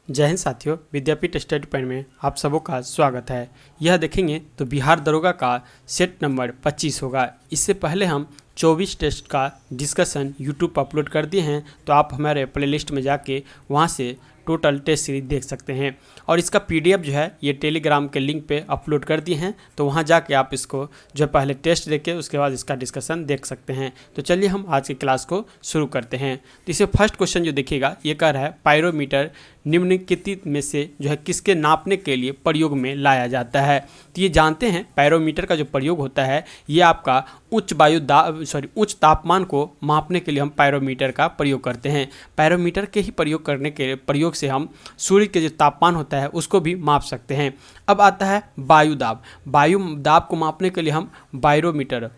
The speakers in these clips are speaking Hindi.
जय हिंद साथियों, विद्यापीठ स्टडी पॉइंट में आप सबों का स्वागत है। यह देखेंगे तो बिहार दरोगा का सेट नंबर 25 होगा। इससे पहले हम 24 टेस्ट का डिस्कशन यूट्यूब पर अपलोड कर दिए हैं, तो आप हमारे प्लेलिस्ट में जाके वहां से टोटल टेस्ट सीरीज देख सकते हैं। और इसका पीडीएफ जो है ये टेलीग्राम के लिंक पे अपलोड कर दिए हैं, तो वहां जाके आप इसको जो है पहले टेस्ट देके उसके बाद इसका डिस्कशन देख सकते हैं। तो चलिए हम आज की क्लास को शुरू करते हैं। तो इसे फर्स्ट क्वेश्चन जो देखिएगा ये कह रहा है पायरोमीटर निम्नलिखित में से जो है किसके नापने के लिए प्रयोग में लाया जाता है। तो ये जानते हैं पायरोमीटर का जो प्रयोग होता है ये आपका उच्च तापमान को मापने के लिए हम पायरोमीटर का प्रयोग करते हैं। पायरोमीटर के ही प्रयोग से हम सूर्य के जो तापमान होता है उसको भी माप सकते हैं। अब आता है वायु दाब को मापने के लिए हम बायरोमीटर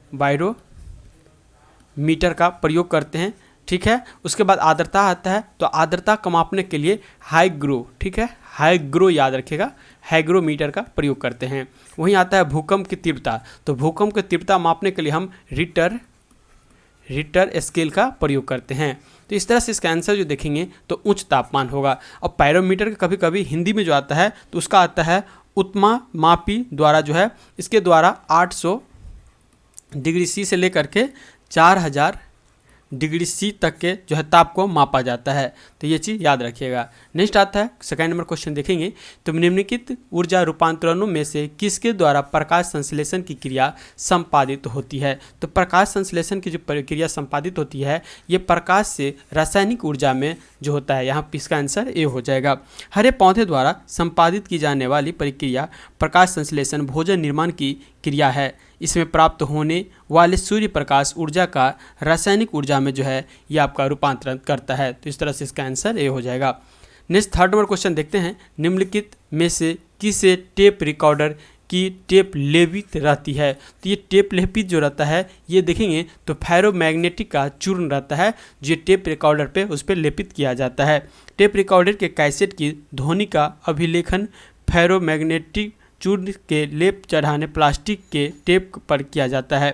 का प्रयोग करते हैं। ठीक है, उसके बाद आर्द्रता आता है, तो आर्द्रता को मापने के लिए हाइग्रो, ठीक है, हाइग्रो याद रखिएगा, हाइग्रोमीटर का प्रयोग करते हैं। वहीं आता है भूकंप की तीव्रता, तो भूकंप की तीव्रता मापने के लिए हम रिक्टर स्केल का प्रयोग करते हैं। तो इस तरह से इसका आंसर जो देखेंगे तो उच्च तापमान होगा। और पायरोमीटर का कभी कभी हिंदी में जो आता है तो उसका आता है उत्तमा मापी द्वारा, जो है इसके द्वारा 800 डिग्री सी से लेकर के 4000 डिग्री सी तक के जो है ताप को मापा जाता है। तो ये चीज़ याद रखिएगा। नेक्स्ट आता है सेकंड नंबर क्वेश्चन देखेंगे तो निम्नलिखित ऊर्जा रूपांतरणों में से किसके द्वारा प्रकाश संश्लेषण की क्रिया संपादित होती है। तो प्रकाश संश्लेषण की जो प्रक्रिया संपादित होती है ये प्रकाश से रासायनिक ऊर्जा में जो होता है, यहाँ इसका आंसर ए हो जाएगा। हरे पौधे द्वारा संपादित की जाने वाली प्रक्रिया प्रकाश संश्लेषण भोजन निर्माण की क्रिया है। इसमें प्राप्त होने वाले सूर्य प्रकाश ऊर्जा का रासायनिक ऊर्जा में जो है ये आपका रूपांतरण करता है। तो इस तरह से इसका आंसर ए हो जाएगा। नेक्स्ट थर्ड नंबर क्वेश्चन देखते हैं, निम्नलिखित में से किसे टेप रिकॉर्डर की टेप लेपित रहती है। तो ये टेप लेपित जो रहता है ये देखेंगे तो फेरोमैग्नेटिक का चूर्ण रहता है जो टेप रिकॉर्डर पे उस पर लेपित किया जाता है। टेप रिकॉर्डर के कैसेट की ध्वनि का अभिलेखन फेरोमैग्नेटिक चूर्ण के लेप चढ़ाने प्लास्टिक के टेप पर किया जाता है।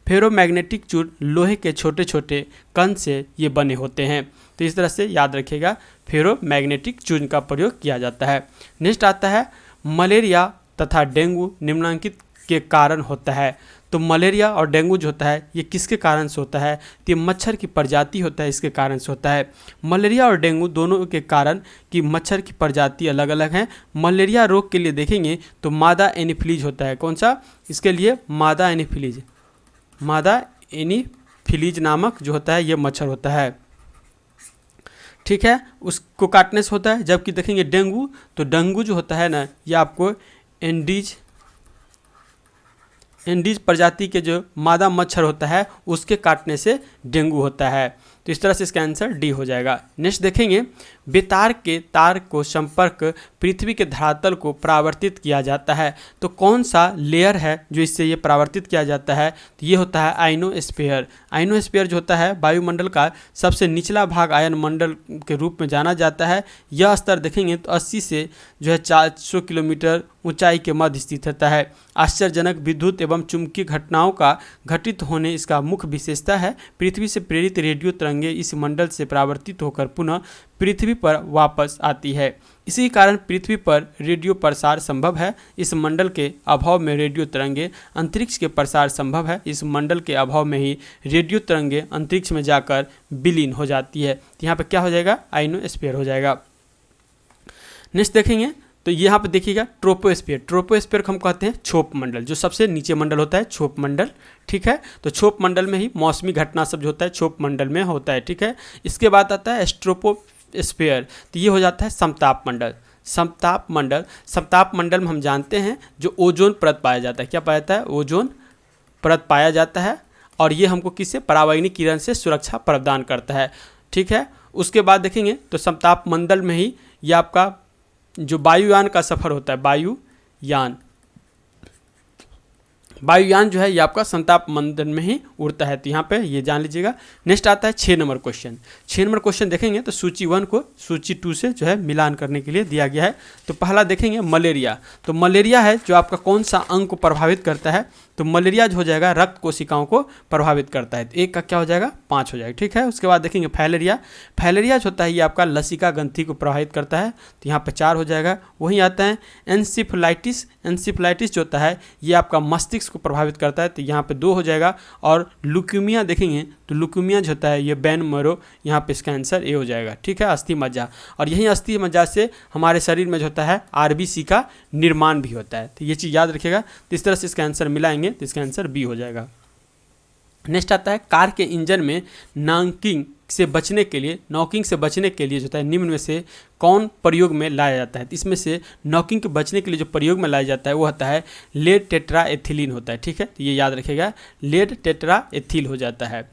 फेरोमैग्नेटिक चूर्ण लोहे के छोटे छोटे कण से ये बने होते हैं। तो इस तरह से याद रखिएगा फेरोमैग्नेटिक चूर्ण का प्रयोग किया जाता है। नेक्स्ट आता है मलेरिया तथा डेंगू निम्नलिखित के कारण होता है। तो मलेरिया और डेंगू जो होता है ये किसके कारण से होता है, तो ये मच्छर की प्रजाति होता है, इसके कारण से होता है। मलेरिया और डेंगू दोनों के कारण कि मच्छर की प्रजाति अलग अलग हैं। मलेरिया रोग के लिए देखेंगे तो मादा एनीफिलीज होता है। कौन सा, इसके लिए मादा एनीफिलीज नामक जो होता है ये मच्छर होता है। ठीक है, उसको काटने से होता है। जबकि देखेंगे डेंगू, तो डेंगू जो होता है ना ये आपको एंडीज प्रजाति के जो मादा मच्छर होता है उसके काटने से डेंगू होता है। तो इस तरह से इसका आंसर डी हो जाएगा। नेक्स्ट देखेंगे बेतार के तार को संपर्क पृथ्वी के धरातल को परावर्तित किया जाता है। तो कौन सा लेयर है जो इससे ये परावर्तित किया जाता है, तो ये होता है आइनोस्फीयर। आइनोस्फीयर जो होता है वायुमंडल का सबसे निचला भाग आयन मंडल के रूप में जाना जाता है। यह स्तर देखेंगे तो 80 से जो है 400 किलोमीटर ऊंचाई के मध्य स्थित होता है। आश्चर्यजनक विद्युत एवं चुंबकीय घटनाओं का घटित होने इसका मुख्य विशेषता है। पृथ्वी से प्रेरित रेडियो तरंगे इस मंडल से परावर्तित होकर पुनः पृथ्वी पर वापस आती है। इसी कारण पृथ्वी पर रेडियो प्रसार संभव है। इस मंडल के अभाव में रेडियो तरंगे अंतरिक्ष के प्रसार संभव है। इस मंडल के अभाव में ही रेडियो तरंगे अंतरिक्ष में जाकर विलीन हो जाती है। तो यहाँ पर क्या हो जाएगा, आइनोस्फीयर हो जाएगा। नेक्स्ट देखेंगे तो यहाँ पे देखिएगा ट्रोपोस्फीयर। ट्रोपोस्फीयर को हम कहते हैं छोप मंडल, जो सबसे नीचे मंडल होता है छोप मंडल। ठीक है, तो छोप मंडल में ही मौसमी घटना सब जो होता है छोप मंडल में होता है। ठीक है, इसके बाद आता है स्ट्रोपोस्फीयर, तो ये हो जाता है समताप मंडल। समताप मंडल में हम जानते हैं जो ओजोन परत पाया जाता है। क्या पाया जाता है, ओजोन परत पाया जाता है, और ये हमको किससे, परावैंगनिक किरण से सुरक्षा प्रदान करता है। ठीक है, उसके बाद देखेंगे तो समताप मंडल में ही ये आपका जो वायुयान का सफ़र होता है, वायुयान जो है ये आपका समताप मंडल में ही उड़ता है। तो यहाँ पे ये जान लीजिएगा। नेक्स्ट आता है 6 नंबर क्वेश्चन। 6 नंबर क्वेश्चन देखेंगे तो सूची 1 को सूची 2 से जो है मिलान करने के लिए दिया गया है। तो पहला देखेंगे मलेरिया। तो मलेरिया है जो आपका कौन सा अंग को प्रभावित करता है, तो मलेरिया जो हो जाएगा रक्त कोशिकाओं को प्रभावित करता है, तो 1 का क्या हो जाएगा 5 हो जाएगा, ठीक है। उसके बाद देखेंगे फाइलेरिया। फाइलेरिया जो होता है ये आपका लसिका ग्रंथि को प्रभावित करता है, तो यहाँ पे 4 हो जाएगा। वहीं आता है एनसीफेलाइटिस। एनसीफेलाइटिस जो होता है ये आपका मस्तिष्क को प्रभावित करता है, तो यहाँ पे 2 हो जाएगा। और लुक्यूमिया देखेंगे तो लुक्यूमिया जो होता है ये बैन मरो, यहाँ पे इसका आंसर ए हो जाएगा, ठीक है। अस्थि मज्जा, और यही अस्थि मज्जा से हमारे शरीर में जो होता है आरबीसी का निर्माण भी होता है, तो ये चीज़ याद रखिएगा। तो इस तरह से इसका आंसर मिलाएंगे तो इसका आंसर बी हो जाएगा। नेक्स्ट आता है कार के इंजन में नॉकिंग से बचने के लिए जो होता है निम्न में से कौन प्रयोग में लाया जाता है। तो इसमें से नॉकिंग के बचने के लिए जो प्रयोग में लाया जाता है वो होता है लेड टेट्रा एथिलीन होता है, ठीक है। तो ये याद रखिएगा, लेड टेट्रा एथिल हो जाता है।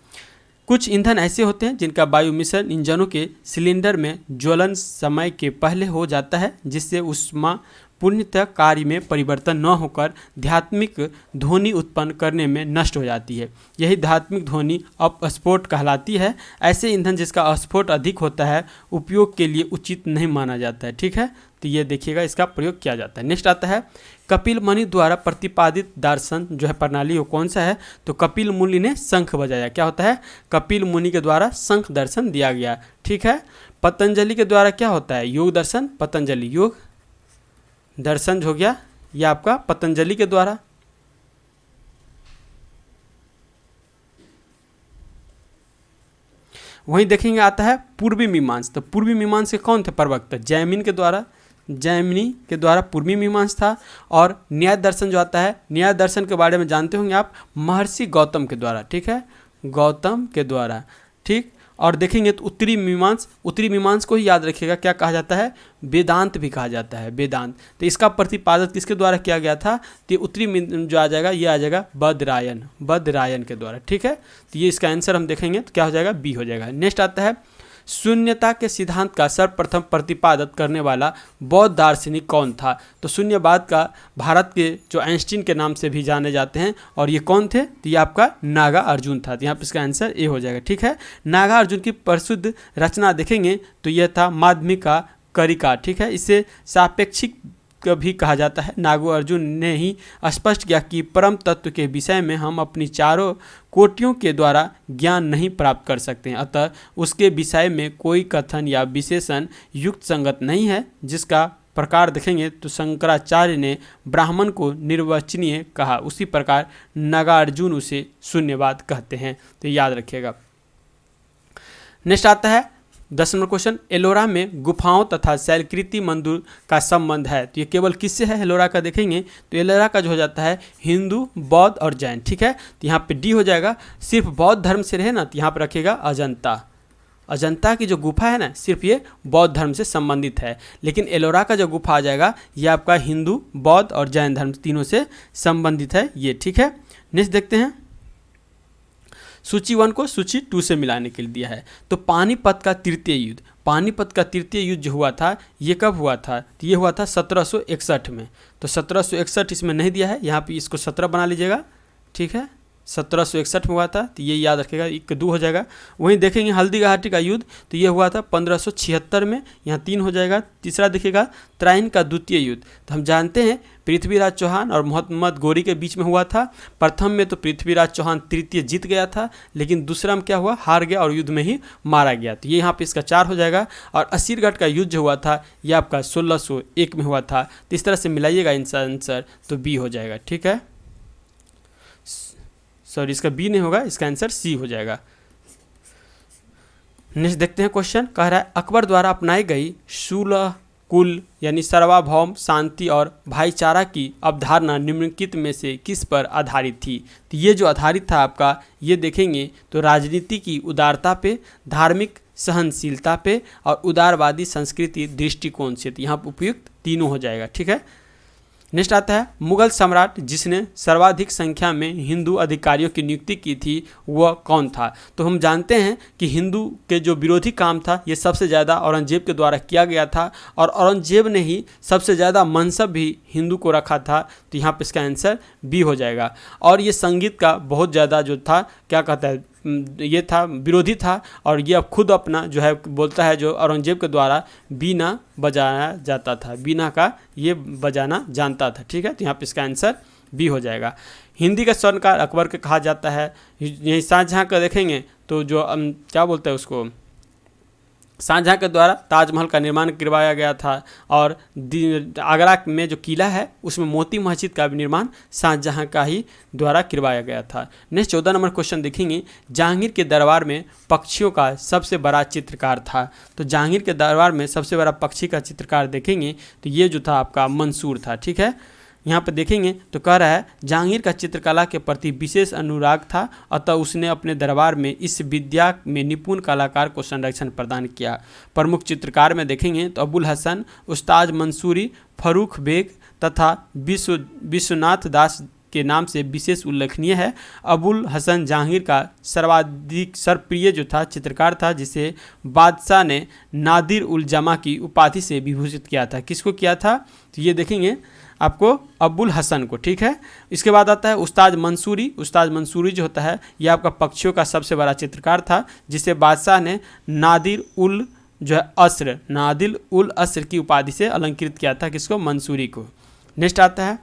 कुछ ईंधन ऐसे होते हैं जिनका वायु मिश्रण इंजनों के सिलेंडर में ज्वलन समय के पहले हो जाता है, जिससे ऊष्मा पूर्णतः कार्य में परिवर्तन न होकर ध्यात्मिक ध्वनि उत्पन्न करने में नष्ट हो जाती है। यही ध्यात्मिक ध्वनि अपस्फोट कहलाती है। ऐसे ईंधन जिसका अस्फोट अधिक होता है उपयोग के लिए उचित नहीं माना जाता है, ठीक है। तो ये देखिएगा इसका प्रयोग किया जाता है। नेक्स्ट आता है कपिल मुनि द्वारा प्रतिपादित दर्शन जो है प्रणाली वो कौन सा है। तो कपिल मुनि ने शंख बजाया, क्या होता है कपिल मुनि के द्वारा शंख दर्शन दिया गया, ठीक है। पतंजलि के द्वारा क्या होता है योग दर्शन, पतंजलि योग दर्शन हो गया यह आपका पतंजलि के द्वारा। वहीं देखेंगे आता है पूर्वी मीमांस। तो पूर्वी मीमांस के कौन थे प्रवक्ता, जैमिनी के द्वारा पूर्वी मीमांस था। और न्याय दर्शन जो आता है, न्याय दर्शन के बारे में जानते होंगे आप, महर्षि गौतम के द्वारा, ठीक है, गौतम के द्वारा, ठीक। और देखेंगे तो उत्तरी मीमांस को ही याद रखिएगा, क्या कहा जाता है वेदांत भी कहा जाता है, वेदांत। तो इसका प्रतिपादन किसके द्वारा किया गया था, तो उत्तरी जो आ जाएगा ये आ जाएगा बदरायन के द्वारा, ठीक है। तो ये इसका आंसर हम देखेंगे तो क्या हो जाएगा बी हो जाएगा। नेक्स्ट आता है शून्यता के सिद्धांत का सर्वप्रथम प्रतिपादक करने वाला बौद्ध दार्शनिक कौन था। तो शून्यवाद का भारत के जो आइंस्टीन के नाम से भी जाने जाते हैं, और ये कौन थे, तो ये आपका नागा अर्जुन था। तो यहाँ पर इसका आंसर ए हो जाएगा, ठीक है। नागा अर्जुन की प्रसिद्ध रचना देखेंगे तो यह था माध्यमिका करिका, ठीक है। इसे सापेक्षिक भी कहा जाता है। नागार्जुन ने ही स्पष्ट किया कि परम तत्व के विषय में हम अपनी चारों कोटियों के द्वारा ज्ञान नहीं प्राप्त कर सकते हैं, अतः उसके विषय में कोई कथन या विशेषण युक्त संगत नहीं है। जिसका प्रकार देखेंगे तो शंकराचार्य ने ब्राह्मण को निर्वचनीय कहा, उसी प्रकार नागार्जुन उसे शून्यवाद कहते हैं, तो याद रखिएगा। नेक्स्ट आता है 10 नंबर क्वेश्चन, एलोरा में गुफाओं तथा शैलकृति मंदिर का संबंध है। तो ये केवल किससे है एलोरा का देखेंगे तो एलोरा का जो हो जाता है हिंदू, बौद्ध और जैन, ठीक है। तो यहाँ पे डी हो जाएगा। सिर्फ बौद्ध धर्म से रहे ना तो यहाँ पे रखेगा अजंता की जो गुफा है ना सिर्फ ये बौद्ध धर्म से संबंधित है, लेकिन एलोरा का जो गुफा आ जाएगा ये आपका हिंदू, बौद्ध और जैन धर्म तीनों से संबंधित है ये, ठीक है। नेक्स्ट देखते हैं, सूची 1 को सूची 2 से मिलाने के लिए दिया है। तो पानीपत का तृतीय युद्ध जो हुआ था ये कब हुआ था, तो ये हुआ था 1761 में। तो 1761 इसमें नहीं दिया है, यहाँ पे इसको 17 बना लीजिएगा, ठीक है। 1761 में हुआ था, तो ये याद रखेगा, 1 2 हो जाएगा। वहीं देखेंगे हल्दी घाटी का युद्ध, तो ये हुआ था 1576 में, यहाँ 3 हो जाएगा। तीसरा देखिएगा त्राइन का द्वितीय युद्ध, तो हम जानते हैं पृथ्वीराज चौहान और मोहम्मद गोरी के बीच में हुआ था। प्रथम में तो पृथ्वीराज चौहान तृतीय जीत गया था, लेकिन दूसरा में क्या हुआ, हार गया और युद्ध में ही मारा गया, तो ये यहाँ पे इसका 4 हो जाएगा। और असीरगढ़ का युद्ध जो हुआ था ये आपका 1601 में हुआ था। तो इस तरह से मिलाइएगा इनका आंसर, तो बी हो जाएगा, ठीक है। सॉरी इसका बी नहीं होगा, इसका आंसर सी हो जाएगा। नेक्स्ट देखते हैं क्वेश्चन, कह रहा है अकबर द्वारा अपनाई गई सुलह कुल यानी सार्वभौम शांति और भाईचारा की अवधारणा निम्नलिखित में से किस पर आधारित थी। तो ये जो आधारित था आपका, ये देखेंगे तो राजनीति की उदारता पे, धार्मिक सहनशीलता पे और उदारवादी संस्कृति दृष्टिकोण से। तो यहाँ पर उपयुक्त तीनों हो जाएगा, ठीक है। नेक्स्ट आता है मुगल सम्राट जिसने सर्वाधिक संख्या में हिंदू अधिकारियों की नियुक्ति की थी वह कौन था। तो हम जानते हैं कि हिंदू के जो विरोधी काम था ये सबसे ज़्यादा औरंगजेब के द्वारा किया गया था, और औरंगजेब ने ही सबसे ज़्यादा मनसब भी हिंदू को रखा था। तो यहाँ पे इसका आंसर बी हो जाएगा। और ये संगीत का बहुत ज़्यादा जो था क्या कहता है ये था विरोधी था, और ये अब खुद अपना जो है बोलता है जो औरंगजेब के द्वारा बीना बजाया जाता था, बीना का ये बजाना जानता था, ठीक है। तो यहाँ पे इसका आंसर बी हो जाएगा। हिंदी का स्वर्णकाल अकबर के कहा जाता है। यही शाहजहाँ का देखेंगे तो जो क्या बोलते हैं उसको, शाहजहाँ के द्वारा ताजमहल का निर्माण करवाया गया था और आगरा में जो किला है उसमें मोती मस्जिद का भी निर्माण शाहजहाँ का ही द्वारा करवाया गया था। नेक्स्ट 14 नंबर क्वेश्चन देखेंगे, जहांगीर के दरबार में पक्षियों का सबसे बड़ा चित्रकार था। तो जहांगीर के दरबार में सबसे बड़ा पक्षी का चित्रकार देखेंगे तो ये जो था आपका मंसूर था। ठीक है, यहाँ पर देखेंगे तो कह रहा है जहांगीर का चित्रकला के प्रति विशेष अनुराग था, अतः उसने अपने दरबार में इस विद्या में निपुण कलाकार को संरक्षण प्रदान किया। प्रमुख चित्रकार में देखेंगे तो अबुल हसन, उस्ताद मंसूरी, फरूख बेग तथा विश्वनाथ दास के नाम से विशेष उल्लेखनीय है। अबुल हसन जहांगीर का सर्वाधिक सर्वप्रिय जो था चित्रकार था, जिसे बादशाह ने नादिर उल जमा की उपाधि से विभूषित किया था। किसको किया था? तो ये देखेंगे आपको अबुल हसन को। ठीक है, इसके बाद आता है उस्ताद मंसूरी। उस्ताद मंसूरी जो होता है ये आपका पक्षियों का सबसे बड़ा चित्रकार था, जिसे बादशाह ने नादिर उल जो है अस्र, नादिर उल अस्र की उपाधि से अलंकृत किया था। किसको? मंसूरी को। नेक्स्ट आता है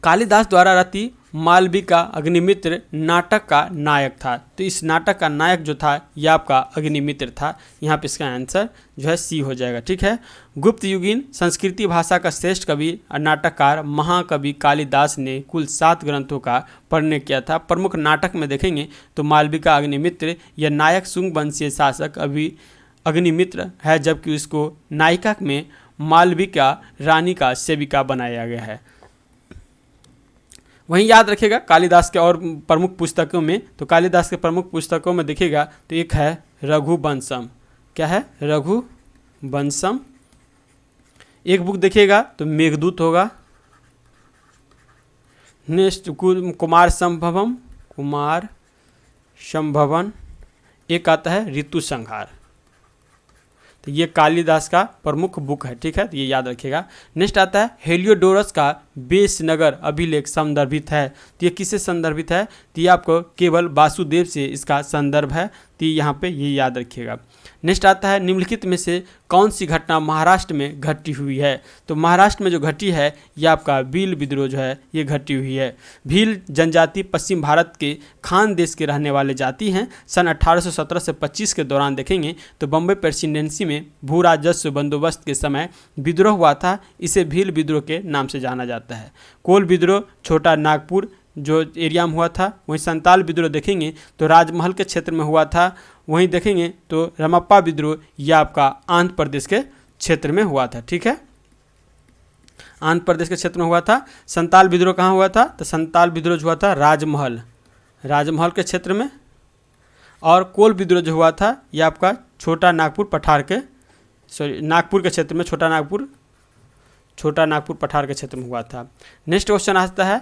कालिदास द्वारा रचित मालविका अग्निमित्र नाटक का नायक था। तो इस नाटक का नायक जो था यह आपका अग्निमित्र था। यहाँ पे इसका आंसर जो है सी हो जाएगा। ठीक है, गुप्त युगीन संस्कृति भाषा का श्रेष्ठ कवि और नाटककार महाकवि कालिदास ने कुल 7 ग्रंथों का प्रणयन किया था। प्रमुख नाटक में देखेंगे तो मालविका अग्निमित्र यह नायक शुंग वंशीय शासक अग्निमित्र है, जबकि उसको नायिका में मालविका रानी का सेविका बनाया गया है। वहीं याद रखिएगा कालिदास के और प्रमुख पुस्तकों में, तो कालिदास के प्रमुख पुस्तकों में देखिएगा तो एक है रघुवंशम। क्या है? रघुवंशम। एक बुक देखिएगा तो मेघदूत होगा। नेक्स्ट कुमार संभवम। एक आता है ऋतु संहार। तो ये कालिदास का प्रमुख बुक है। ठीक है, तो ये याद रखिएगा। नेक्स्ट आता है हेलियोडोरस का बेसनगर अभिलेख संदर्भित है। तो ये किससे संदर्भित है? तो ये आपको केवल वासुदेव से इसका संदर्भ है। तो यहाँ पे ये याद रखिएगा। नेक्स्ट आता है निम्नलिखित में से कौन सी घटना महाराष्ट्र में घटी हुई है? तो महाराष्ट्र में जो घटी है ये आपका भील विद्रोह जो है ये घटी हुई है। भील जनजाति पश्चिम भारत के खान देश के रहने वाले जाति हैं। सन 1817 से 25 के दौरान देखेंगे तो बम्बई प्रेसिडेंसी में भू राजस्व बंदोबस्त के समय विद्रोह हुआ था। इसे भील विद्रोह के नाम से जाना जाता है। कोल विद्रोह छोटा नागपुर जो एरिया में हुआ था। वहीं संताल विद्रोह देखेंगे तो राजमहल के क्षेत्र में हुआ था। वहीं देखेंगे तो रमप्पा विद्रोह यह आपका आंध्र प्रदेश के क्षेत्र में हुआ था। ठीक है, आंध्र प्रदेश के क्षेत्र में हुआ था। संताल विद्रोह कहाँ हुआ था? तो संताल विद्रोह जो हुआ था राजमहल के क्षेत्र में। और कोल विद्रोह जो हुआ था यह आपका छोटा नागपुर पठार के नागपुर के क्षेत्र में, छोटा नागपुर पठार के क्षेत्र में हुआ था। नेक्स्ट क्वेश्चन आता है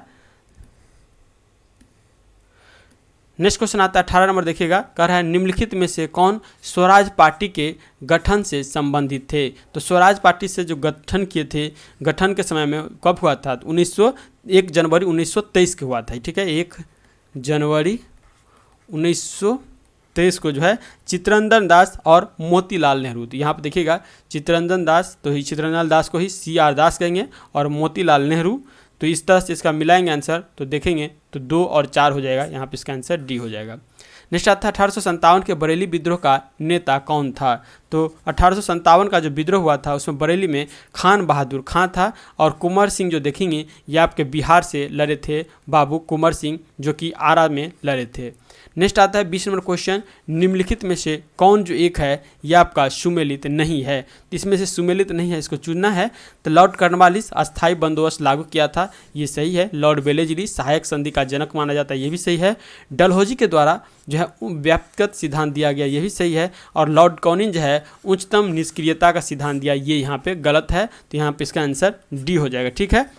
18 नंबर देखिएगा। कह रहा है निम्नलिखित में से कौन स्वराज पार्टी के गठन से संबंधित थे? तो स्वराज पार्टी से जो गठन किए थे, गठन के समय में कब हुआ था? 1 जनवरी 1923 के हुआ था। ठीक है, 1 जनवरी 1923 को जो है चित्तरंजन दास और मोतीलाल नेहरू। तो यहाँ पे देखिएगा चित्तरंजन दास, तो चित्तरंजन दास को ही CR दास कहेंगे और मोतीलाल नेहरू। तो इस तरह से इसका मिलाएंगे आंसर तो देखेंगे तो 2 और 4 हो जाएगा। यहाँ पे इसका आंसर डी हो जाएगा। नेक्स्ट आता है 1857 के बरेली विद्रोह का नेता कौन था? तो 1857 का जो विद्रोह हुआ था उसमें बरेली में खान बहादुर खां था और कुंवर सिंह जो देखेंगे ये आपके बिहार से लड़े थे, बाबू कुंवर सिंह, जो कि आरा में लड़े थे। नेक्स्ट आता है 20 नंबर क्वेश्चन, निम्नलिखित में से कौन जो एक है यह आपका सुमेलित नहीं है? इसमें से सुमेलित नहीं है, इसको चुनना है। तो लॉर्ड कॉर्नवालिस अस्थायी बंदोबस्त लागू किया था, ये सही है। लॉर्ड वेलेस्ली सहायक संधि का जनक माना जाता है, ये भी सही है। डलहौजी के द्वारा जो है व्यक्तिगत सिद्धांत दिया गया, ये भी सही है। और लॉर्ड कॉनिन जो है उच्चतम निष्क्रियता का सिद्धांत दिया, ये यहाँ पे गलत है। तो यहाँ पे इसका आंसर डी हो जाएगा। ठीक है,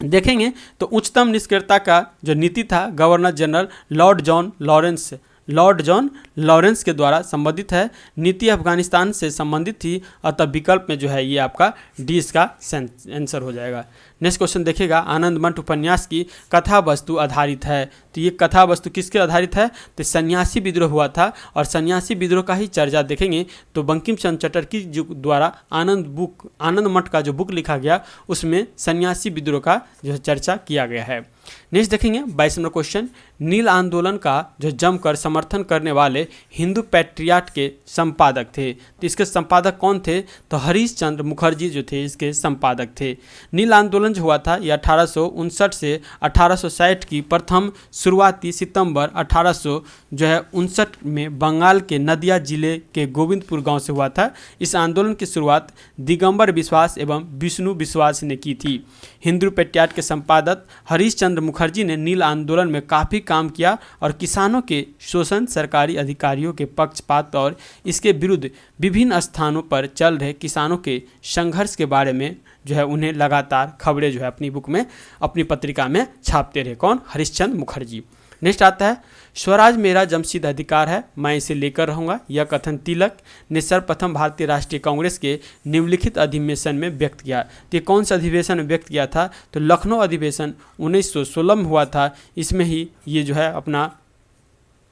देखेंगे तो उच्चतम निष्क्रियता का जो नीति था governor general Lord John Lawrence Lord John Lawrence के द्वारा संबोधित है। नीति अफगानिस्तान से संबंधित थी, अतः विकल्प में जो है ये आपका डी इसका आंसर हो जाएगा। नेक्स्ट क्वेश्चन देखिएगा, आनंद मठ उपन्यास की कथा वस्तु आधारित है। तो ये कथा वस्तु किसके आधारित है? तो सन्यासी विद्रोह हुआ था, और सन्यासी विद्रोह का ही चर्चा देखेंगे तो बंकिम चंद्र चटर्जी जो द्वारा आनंद मठ का जो बुक लिखा गया उसमें सन्यासी विद्रोह का जो चर्चा किया गया है। नेक्स्ट देखेंगे 22 नंबर क्वेश्चन, नील आंदोलन का जो जमकर समर्थन करने वाले हिंदू पैट्रियाट के संपादक थे। तो इसके संपादक कौन थे? तो हरीश चंद्र मुखर्जी जो थे इसके संपादक थे। नील आंदोलन जो हुआ था ये 1859 से 1860 की प्रथम शुरुआती सितंबर 1859 में बंगाल के नदिया जिले के गोविंदपुर गांव से हुआ था। इस आंदोलन की शुरुआत दिगंबर विश्वास एवं विष्णु विश्वास ने की थी। हिंदू पैट्रियाट के संपादक हरीश चंद्र मुखर्जी ने नील आंदोलन में काफ़ी काम किया और किसानों के शोषण, सरकारी अधिकारियों के पक्षपात और इसके विरुद्ध विभिन्न स्थानों पर चल रहे किसानों के संघर्ष के बारे में जो है उन्हें लगातार खबरें जो है अपनी बुक में, अपनी पत्रिका में छापते रहे। कौन? हरीशचंद्र मुखर्जी। नेक्स्ट आता है, स्वराज मेरा जमशीद अधिकार है, मैं इसे लेकर रहूँगा। यह कथन तिलक ने सर्वप्रथम भारतीय राष्ट्रीय कांग्रेस के निम्नलिखित अधिवेशन में व्यक्त किया। तो ये कौन सा अधिवेशन में व्यक्त किया था? तो लखनऊ अधिवेशन 1916 में हुआ था। इसमें ही ये जो है अपना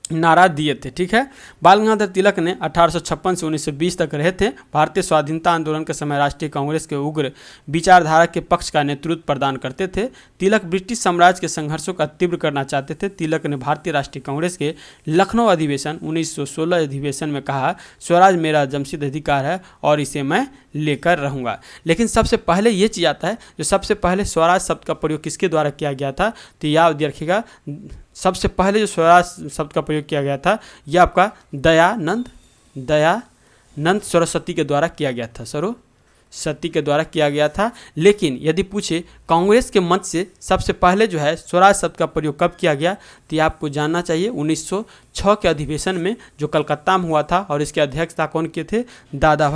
नारा दिए थे। ठीक है, बाल गंगाधर तिलक ने 1856 से 1920 तक रहे थे। भारतीय स्वाधीनता आंदोलन के समय राष्ट्रीय कांग्रेस के उग्र विचारधारा के पक्ष का नेतृत्व प्रदान करते थे। तिलक ब्रिटिश साम्राज्य के संघर्षों का तीव्र करना चाहते थे। तिलक ने भारतीय राष्ट्रीय कांग्रेस के लखनऊ अधिवेशन 1916 अधिवेशन में कहा, स्वराज मेरा जमशीद अधिकार है और इसे मैं लेकर रहूँगा। लेकिन सबसे पहले ये चीज़ आता है, जो सबसे पहले स्वराज शब्द का प्रयोग किसके द्वारा किया गया था? तो याद रखिएगा, सबसे पहले जो स्वराज शब्द का प्रयोग किया गया था यह आपका दयानंद सरस्वती के द्वारा किया गया था। सरस्वती के द्वारा किया गया था। लेकिन यदि पूछे कांग्रेस के मत से सबसे पहले जो है स्वराज शब्द का प्रयोग कब किया गया, तो ये आपको जानना चाहिए 1906 के अधिवेशन में जो कलकत्ता में हुआ था, और इसके अध्यक्षता कौन किए थे? दादा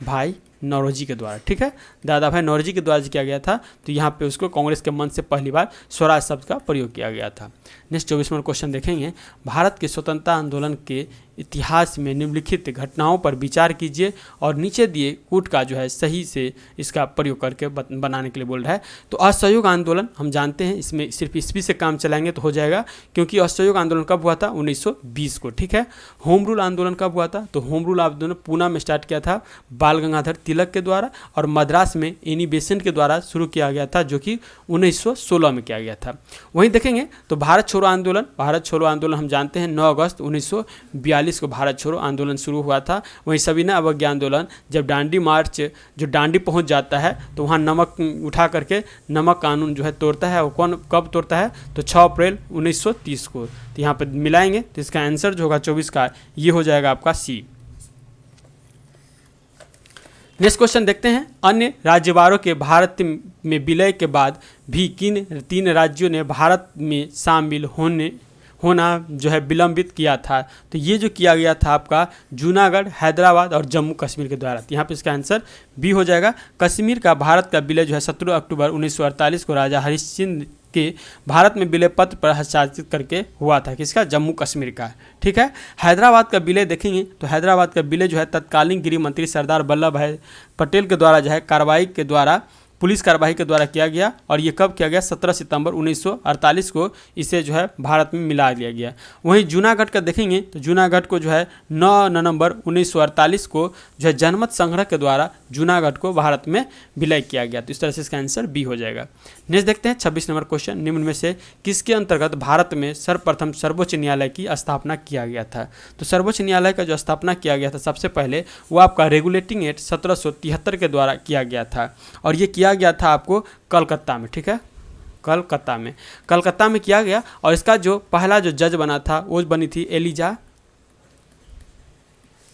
भाई नौरोजी के द्वारा। ठीक है, दादा भाई नौरोजी के द्वारा किया गया था। तो यहाँ पे उसको कांग्रेस के मंच से पहली बार स्वराज शब्द का प्रयोग किया गया था। नेक्स्ट 24 नंबर क्वेश्चन देखेंगे, भारत के स्वतंत्रता आंदोलन के इतिहास में निम्नलिखित घटनाओं पर विचार कीजिए और नीचे दिए कूट का जो है सही से इसका प्रयोग करके बनाने के लिए बोल रहा है। तो असहयोग आंदोलन हम जानते हैं, इसमें सिर्फ ईस्वी से काम चलाएंगे तो हो जाएगा, क्योंकि असहयोग आंदोलन कब हुआ था? 1920 को। ठीक है, होम रूल आंदोलन कब हुआ था? तो होम रूल आंदोलन पूना में स्टार्ट किया था बाल गंगाधर तिलक के द्वारा, और मद्रास में एनी बेसेंट के द्वारा शुरू किया गया था, जो कि 1916 में किया गया था। वहीं देखेंगे तो भारत छोड़ो आंदोलन हम जानते हैं 9 अगस्त 1942 को भारत छोड़ो आंदोलन शुरू हुआ था। वहीं सविनय अवज्ञा आंदोलन, जब दांडी मार्च जो दांडी पहुंच जाता है तो वहां नमक उठा करके नमक कानून जो है तोड़ता है, वो कौन कब तोड़ता है? तो 6 अप्रैल 1930 को। तो यहाँ पर मिलाएंगे तो इसका आंसर जो होगा 24 का ये हो जाएगा आपका सी। नेक्स्ट क्वेश्चन देखते हैं, अन्य राज्यवारों के भारत में विलय के बाद भी किन 3 राज्यों ने भारत में शामिल होना जो है विलंबित किया था? तो ये जो किया गया था आपका जूनागढ़, हैदराबाद और जम्मू कश्मीर के द्वारा। तो यहाँ पे इसका आंसर बी हो जाएगा। कश्मीर का भारत का विलय जो है 17 अक्टूबर 1948 को राजा हरिश्चंद्र के भारत में विलय पत्र पर हस्ताक्षरित करके हुआ था। किसका? जम्मू कश्मीर का। ठीक है, हैदराबाद का विलय देखेंगे तो हैदराबाद का विलय जो है तत्कालीन गृह मंत्री सरदार वल्लभ भाई पटेल के द्वारा जो है पुलिस कार्रवाई के द्वारा किया गया, और ये कब किया गया? 17 सितंबर 1948 को इसे जो है भारत में मिला दिया गया। वहीं जूनागढ़ का देखेंगे तो जूनागढ़ को जो है 9 नवंबर 1948 को जो है जनमत संग्रह के द्वारा जूनागढ़ को भारत में विलय किया गया। तो इस तरह से इसका आंसर बी हो जाएगा। नेक्स्ट देखते हैं 26 नंबर क्वेश्चन, निम्न में से किसके अंतर्गत भारत में सर्वप्रथम सर्वोच्च न्यायालय की स्थापना किया गया था? तो सर्वोच्च न्यायालय का जो स्थापना किया गया था सबसे पहले वो आपका रेगुलेटिंग एक्ट 1773 के द्वारा किया गया था, और ये किया गया था आपको कलकत्ता में। ठीक है, कलकत्ता में किया गया, और इसका जो पहला जो जज बना था वो बनी थी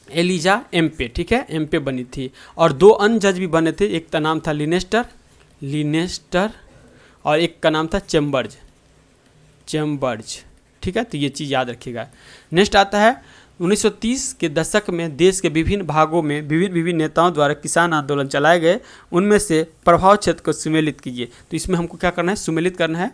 एलिजा एम्पे। ठीक है, एम्पे बनी थी, और 2 अन्य जज भी बने थे, एक का नाम था लिनेस्टर और एक का नाम था चेम्बर्ज। ठीक है, तो ये चीज़ याद रखिएगा। नेक्स्ट आता है 1930 के दशक में देश के विभिन्न भागों में विभिन्न नेताओं द्वारा किसान आंदोलन चलाए गए, उनमें से प्रभाव क्षेत्र को सुमेलित कीजिए। तो इसमें हमको क्या करना है? सुमेलित करना है।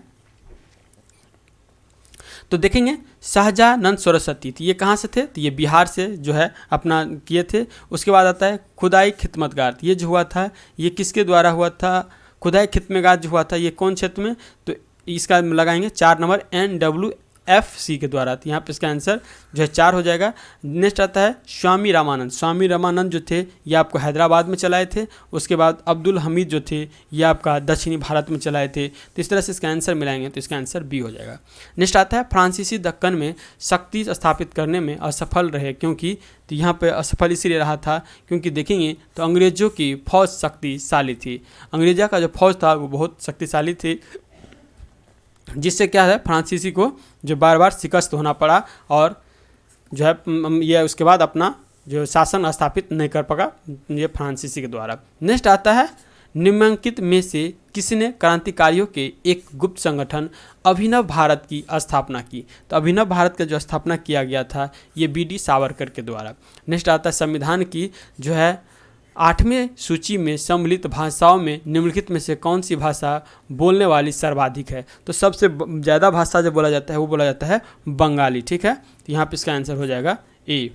तो देखेंगे सहजानंद सरस्वती, तो ये कहाँ से थे, तो ये बिहार से जो है अपना किए थे। उसके बाद आता है खुदाई खिदमतगार, ये जो हुआ था ये किसके द्वारा हुआ था, खुदाई खिदमतगार जो हुआ था ये कौन क्षेत्र में, तो इसका लगाएंगे 4 नंबर NWFC के द्वारा। तो यहाँ पे इसका आंसर जो है 4 हो जाएगा। नेक्स्ट आता है स्वामी रामानंद। स्वामी रामानंद जो थे ये आपको हैदराबाद में चलाए थे। उसके बाद अब्दुल हमीद जो थे ये आपका दक्षिणी भारत में चलाए थे। तो इस तरह से इसका आंसर मिलाएंगे तो इसका आंसर बी हो जाएगा। नेक्स्ट आता है फ्रांसीसी दक्कन में शक्ति स्थापित करने में असफल रहे क्योंकि, तो यहाँ पे असफल इसीलिए रहा था क्योंकि देखेंगे तो अंग्रेज़ों की फौज शक्तिशाली थी। अंग्रेज़ों का जो फौज था वो बहुत शक्तिशाली थी, जिससे क्या है फ्रांसीसी को जो बार बार शिकस्त होना पड़ा और जो है ये उसके बाद अपना जो शासन स्थापित नहीं कर पाया ये फ्रांसीसी के द्वारा। नेक्स्ट आता है निम्नलिखित में से किसने क्रांतिकारियों के एक गुप्त संगठन अभिनव भारत की स्थापना की। तो अभिनव भारत का जो स्थापना किया गया था ये BD सावरकर के द्वारा। नेक्स्ट आता है संविधान की जो है 8वें सूची में सम्मिलित भाषाओं में निम्नलिखित में से कौन सी भाषा बोलने वाली सर्वाधिक है। तो सबसे ज़्यादा भाषा जो बोला जाता है वो बोला जाता है बंगाली। ठीक है, तो यहाँ पे इसका आंसर हो जाएगा ए।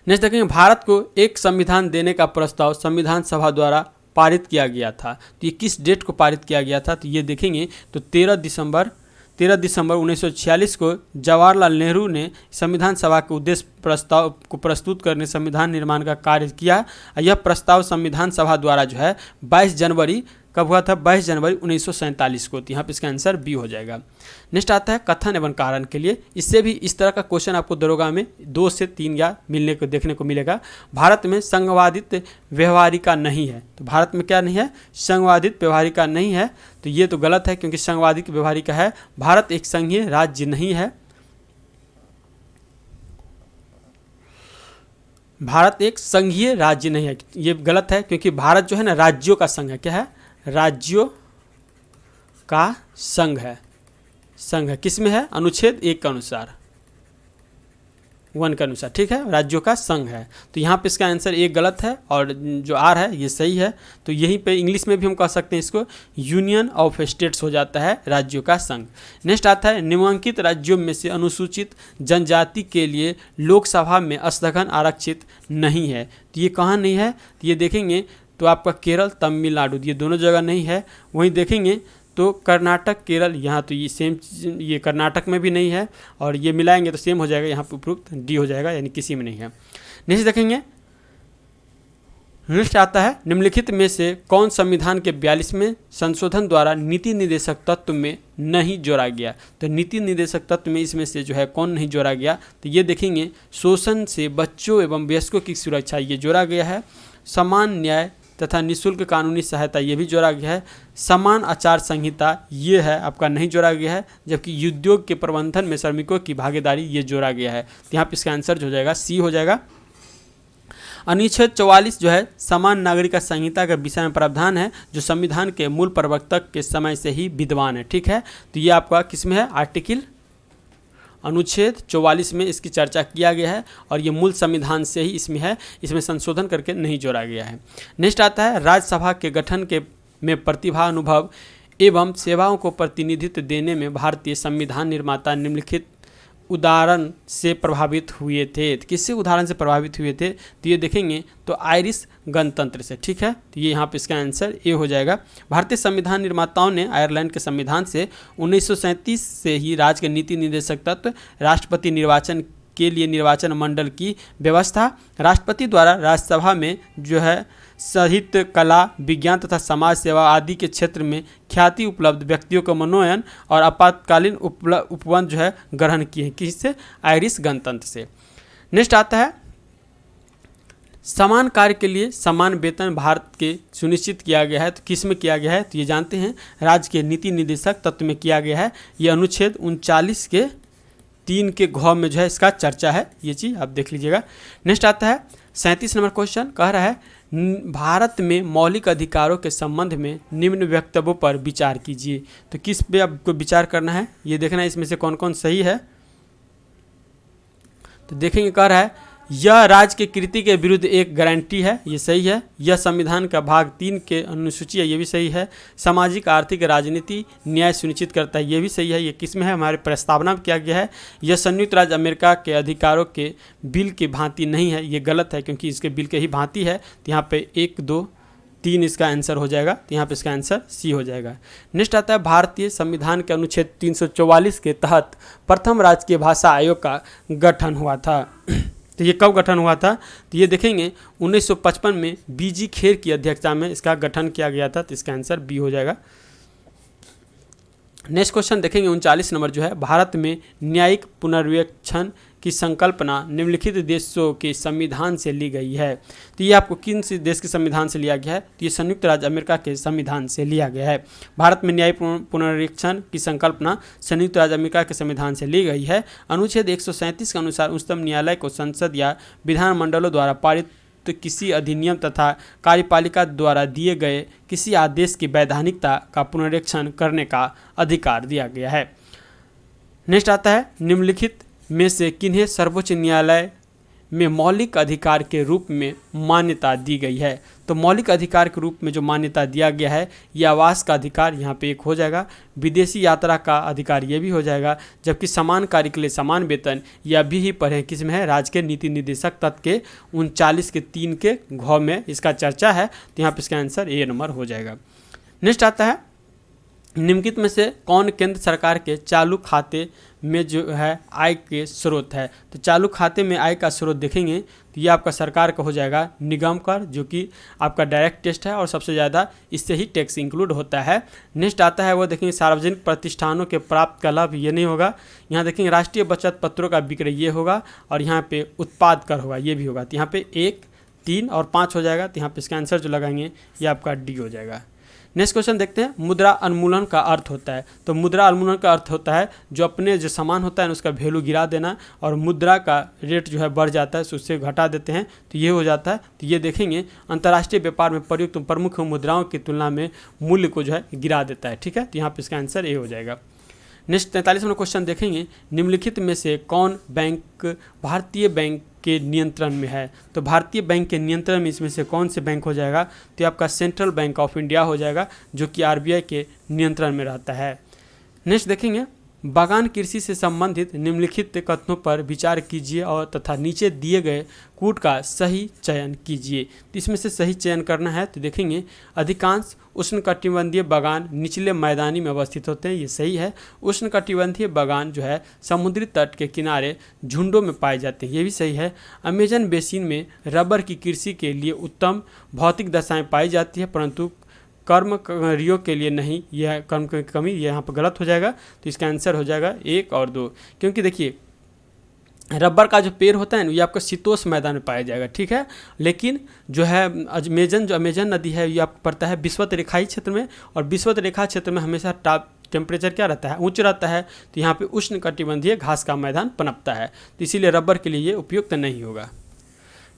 नेक्स्ट देखेंगे भारत को एक संविधान देने का प्रस्ताव संविधान सभा द्वारा पारित किया गया था। तो ये किस डेट को पारित किया गया था, तो ये देखेंगे तो 13 दिसंबर 1946 को जवाहरलाल नेहरू ने संविधान सभा के उद्देश्य प्रस्ताव को प्रस्तुत करने संविधान निर्माण का कार्य किया। यह प्रस्ताव संविधान सभा द्वारा जो है 22 जनवरी कब हुआ था, 22 जनवरी 1947 को। तो यहाँ पे इसका आंसर बी हो जाएगा। नेक्स्ट आता है कथन एवं कारण के लिए। इससे भी इस तरह का क्वेश्चन आपको दरोगा में 2 से 3 या मिलने को देखने को मिलेगा। भारत में संघवादित व्यवहारिका नहीं है। तो भारत में क्या नहीं है, संघवादित व्यवहारिका नहीं है। तो ये तो गलत है क्योंकि संघवादित व्यवहारिका है। भारत एक संघीय राज्य नहीं है। भारत एक संघीय राज्य नहीं है, ये गलत है क्योंकि भारत जो है ना राज्यों का संघ है। क्या है, राज्यों का संघ है। संघ है किस में है, अनुच्छेद 1 के अनुसार, 1 के अनुसार। ठीक है, राज्यों का संघ है। तो यहाँ पे इसका आंसर एक गलत है और जो आर है ये सही है। तो यहीं पे इंग्लिश में भी हम कह सकते हैं इसको यूनियन ऑफ स्टेट्स हो जाता है राज्यों का संघ। नेक्स्ट आता है निम्नलिखित राज्यों में से अनुसूचित जनजाति के लिए लोकसभा में स्थगन आरक्षित नहीं है। तो ये कहाँ नहीं है, तो ये देखेंगे तो आपका केरल तमिलनाडु ये दोनों जगह नहीं है। वहीं देखेंगे तो कर्नाटक केरल यहाँ तो ये सेम, ये कर्नाटक में भी नहीं है और ये मिलाएंगे तो सेम हो जाएगा, यहाँ पे उपयुक्त डी हो जाएगा, यानी किसी में नहीं है। नेक्स्ट देखेंगे, नेक्स्ट आता है निम्नलिखित में से कौन संविधान के 42वें संशोधन द्वारा नीति निर्देशक तत्व में नहीं जोड़ा गया। तो नीति निर्देशक तत्व में इसमें से जो है कौन नहीं जोड़ा गया, तो ये देखेंगे शोषण से बच्चों एवं वयस्कों की सुरक्षा ये जोड़ा गया है। समान न्याय तथा निःशुल्क कानूनी सहायता ये भी जोड़ा गया है। समान आचार संहिता ये है आपका नहीं जोड़ा गया है। जबकि उद्योग के प्रबंधन में श्रमिकों की भागीदारी ये जोड़ा गया है। तो यहाँ पे इसका आंसर जो हो जाएगा सी हो जाएगा। अनुच्छेद 44 जो है समान नागरिक संहिता के विषय में प्रावधान है जो संविधान के मूल प्रवर्तक के समय से ही विद्यमान है। ठीक है, तो ये आपका किस में है, आर्टिकल अनुच्छेद 44 में इसकी चर्चा किया गया है और ये मूल संविधान से ही इसमें है, इसमें संशोधन करके नहीं जोड़ा गया है। नेक्स्ट आता है राज्यसभा के गठन के में प्रतिभा अनुभव एवं सेवाओं को प्रतिनिधित्व देने में भारतीय संविधान निर्माता निम्नलिखित उदाहरण से प्रभावित हुए थे। तो किससे उदाहरण से प्रभावित हुए थे, तो ये देखेंगे तो आयरिश गणतंत्र से। ठीक है, तो ये यहाँ पे इसका आंसर ए हो जाएगा। भारतीय संविधान निर्माताओं ने आयरलैंड के संविधान से 1937 से ही राज्य के नीति निर्देशक तत्व, राष्ट्रपति निर्वाचन के लिए निर्वाचन मंडल की व्यवस्था, राष्ट्रपति द्वारा राज्यसभा में जो है साहित्य, कला, विज्ञान तथा समाज सेवा आदि के क्षेत्र में ख्याति उपलब्ध व्यक्तियों को मनोनयन और आपातकालीन उपबंध जो है ग्रहण किए हैं। किससे, आयरिश गणतंत्र से। नेक्स्ट आता है समान कार्य के लिए समान वेतन भारत के सुनिश्चित किया गया है। तो किस में किया गया है, तो ये जानते हैं राज्य के नीति निर्देशक तत्व में किया गया है। ये अनुच्छेद 39 के 3 के घ में जो है इसका चर्चा है, ये चीज़ आप देख लीजिएगा। नेक्स्ट आता है 37 नंबर क्वेश्चन, कह रहा है भारत में मौलिक अधिकारों के संबंध में निम्न वक्तव्यों पर विचार कीजिए। तो किस पे आपको विचार करना है, ये देखना है इसमें से कौन कौन सही है। तो देखेंगे, कह रहा है यह राज्य के कृति के विरुद्ध एक गारंटी है, ये सही है। यह संविधान का भाग 3 के अनुसूची है, ये भी सही है। सामाजिक आर्थिक राजनीति न्याय सुनिश्चित करता है, ये भी सही है। ये किस में है, हमारे प्रस्तावना में किया गया है। यह संयुक्त राज्य अमेरिका के अधिकारों के बिल की भांति नहीं है, ये गलत है क्योंकि इसके बिल के ही भांति है। तो यहाँ पे 1, 2, 3 इसका आंसर हो जाएगा। तो यहाँ पे इसका आंसर सी हो जाएगा। नेक्स्ट आता है भारतीय संविधान के अनुच्छेद 344 के तहत प्रथम राजकीय भाषा आयोग का गठन हुआ था। तो ये कब गठन हुआ था, तो ये देखेंगे 1955 में बीजी खेर की अध्यक्षता में इसका गठन किया गया था। तो इसका आंसर बी हो जाएगा। नेक्स्ट क्वेश्चन देखेंगे 39 नंबर जो है, भारत में न्यायिक पुनर्विवेचन की संकल्पना निम्नलिखित देशों के संविधान से ली गई है। तो ये आपको किन देश के संविधान से लिया गया है, तो ये संयुक्त राज्य अमेरिका के संविधान से लिया गया है। भारत में न्यायिक पुनर्विवेचन की संकल्पना संयुक्त राज्य अमेरिका के संविधान से ली गई है। अनुच्छेद 137 के अनुसार उच्चतम न्यायालय को संसद या विधानमंडलों द्वारा पारित किसी अधिनियम तथा कार्यपालिका द्वारा दिए गए किसी आदेश की वैधानिकता का पुनरीक्षण करने का अधिकार दिया गया है। नेक्स्ट आता है, निम्नलिखित में से किन्हें सर्वोच्च न्यायालय में मौलिक अधिकार के रूप में मान्यता दी गई है। तो मौलिक अधिकार के रूप में जो मान्यता दिया गया है, ये आवास का अधिकार यहाँ पे 1 हो जाएगा। विदेशी यात्रा का अधिकार ये भी हो जाएगा। जबकि समान कार्य के लिए समान वेतन यह भी ही पढ़े किस में है, राज्य के नीति निर्देशक तत्व के 39 के 3 के घ में इसका चर्चा है। तो यहाँ पे इसका आंसर ए नंबर हो जाएगा। नेक्स्ट आता है, निम्नलिखित में से कौन केंद्र सरकार के चालू खाते में जो है आय के स्रोत है। तो चालू खाते में आय का स्रोत देखेंगे तो ये आपका सरकार का हो जाएगा निगम कर, जो कि आपका डायरेक्ट टैक्स है और सबसे ज़्यादा इससे ही टैक्स इंक्लूड होता है। नेक्स्ट आता है वो देखेंगे सार्वजनिक प्रतिष्ठानों के प्राप्त का लाभ, ये नहीं होगा। यहाँ देखेंगे राष्ट्रीय बचत पत्रों का विक्रय ये होगा और यहाँ पे उत्पाद कर होगा, ये भी होगा। तो यहाँ पे 1, 3 और 5 हो जाएगा। तो यहाँ पे इसका आंसर जो लगाएंगे ये आपका डी हो जाएगा। नेक्स्ट क्वेश्चन देखते हैं, मुद्रा उन्मूलन का अर्थ होता है। तो मुद्रा उन्मूलन का अर्थ होता है जो अपने जो सामान होता है उसका वैल्यू गिरा देना और मुद्रा का रेट जो है बढ़ जाता है तो उससे घटा देते हैं, तो ये हो जाता है। तो ये देखेंगे अंतर्राष्ट्रीय व्यापार में प्रयुक्त प्रमुख मुद्राओं की तुलना में मूल्य को जो है गिरा देता है। ठीक है, तो यहाँ पे इसका आंसर ए हो जाएगा। नेक्स्ट 43 नंबर क्वेश्चन देखेंगे, निम्नलिखित में से कौन बैंक भारतीय बैंक के नियंत्रण में है। तो भारतीय बैंक के नियंत्रण में इसमें से कौन से बैंक हो जाएगा, तो आपका सेंट्रल बैंक ऑफ इंडिया हो जाएगा, जो कि आरबीआई के नियंत्रण में रहता है। नेक्स्ट देखेंगे, बागान कृषि से संबंधित निम्नलिखित कथनों पर विचार कीजिए और तथा नीचे दिए गए कूट का सही चयन कीजिए। तो इसमें से सही चयन करना है। तो देखेंगे अधिकांश उष्णकटिबंधीय बागान निचले मैदानी में अवस्थित होते हैं, ये सही है। उष्णकटिबंधीय बागान जो है समुद्री तट के किनारे झुंडों में पाए जाते हैं, ये भी सही है। अमेजन बेसिन में रबर की कृषि के लिए उत्तम भौतिक दशाएं पाई जाती है, परंतु कर्मकारियों के लिए नहीं, यह कर्म की कमी यहाँ पर गलत हो जाएगा। तो इसका आंसर हो जाएगा 1 और 2, क्योंकि देखिए रबर का जो पेड़ होता है ना ये आपका शीतोष्ण मैदान में पाया जाएगा। ठीक है, लेकिन जो है अमेजन नदी है ये आपको पड़ता है विषुवत रेखाई क्षेत्र में, और विषुवत रेखा क्षेत्र में हमेशा टेम्परेचर क्या रहता है, उच्च रहता है। तो यहाँ पे उष्णकटिबंधीय घास का मैदान पनपता है, तो इसीलिए रबर के लिए ये उपयुक्त नहीं होगा।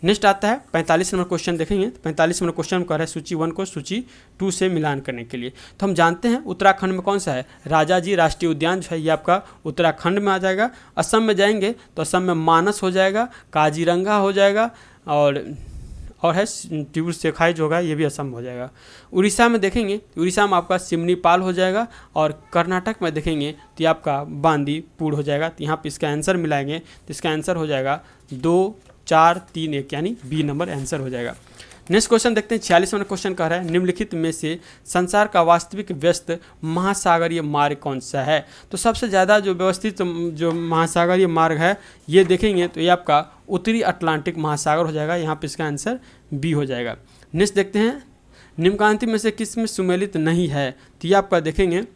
नेक्स्ट आता है 45 नंबर क्वेश्चन देखेंगे। 45 नंबर क्वेश्चन कह रहा है सूची 1 को सूची 2 से मिलान करने के लिए। तो हम जानते हैं उत्तराखंड में कौन सा है, राजाजी राष्ट्रीय उद्यान जो है ये आपका उत्तराखंड में आ जाएगा। असम में जाएंगे तो असम में मानस हो जाएगा, काजीरंगा हो जाएगा और है टिब्रू सेखाई जो होगा ये भी असम हो जाएगा। उड़ीसा में देखेंगे, उड़ीसा में आपका सिमनीपाल हो जाएगा, और कर्नाटक में देखेंगे तो ये आपका बांदीपुर हो जाएगा। तो यहाँ पे इसका आंसर मिलाएंगे तो इसका आंसर हो जाएगा 2, 4, 3, 1 यानी बी नंबर आंसर हो जाएगा। नेक्स्ट क्वेश्चन देखते हैं 46 नंबर क्वेश्चन कह रहा है, निम्नलिखित में से संसार का वास्तविक व्यस्त महासागरीय मार्ग कौन सा है। तो सबसे ज़्यादा जो व्यवस्थित जो महासागरीय मार्ग है ये देखेंगे तो ये आपका उत्तरी अटलांटिक महासागर हो जाएगा। यहाँ पे इसका आंसर बी हो जाएगा। नेक्स्ट देखते हैं, निम्नलिखित में से किस में सुमेलित नहीं है। तो ये आपका देखेंगे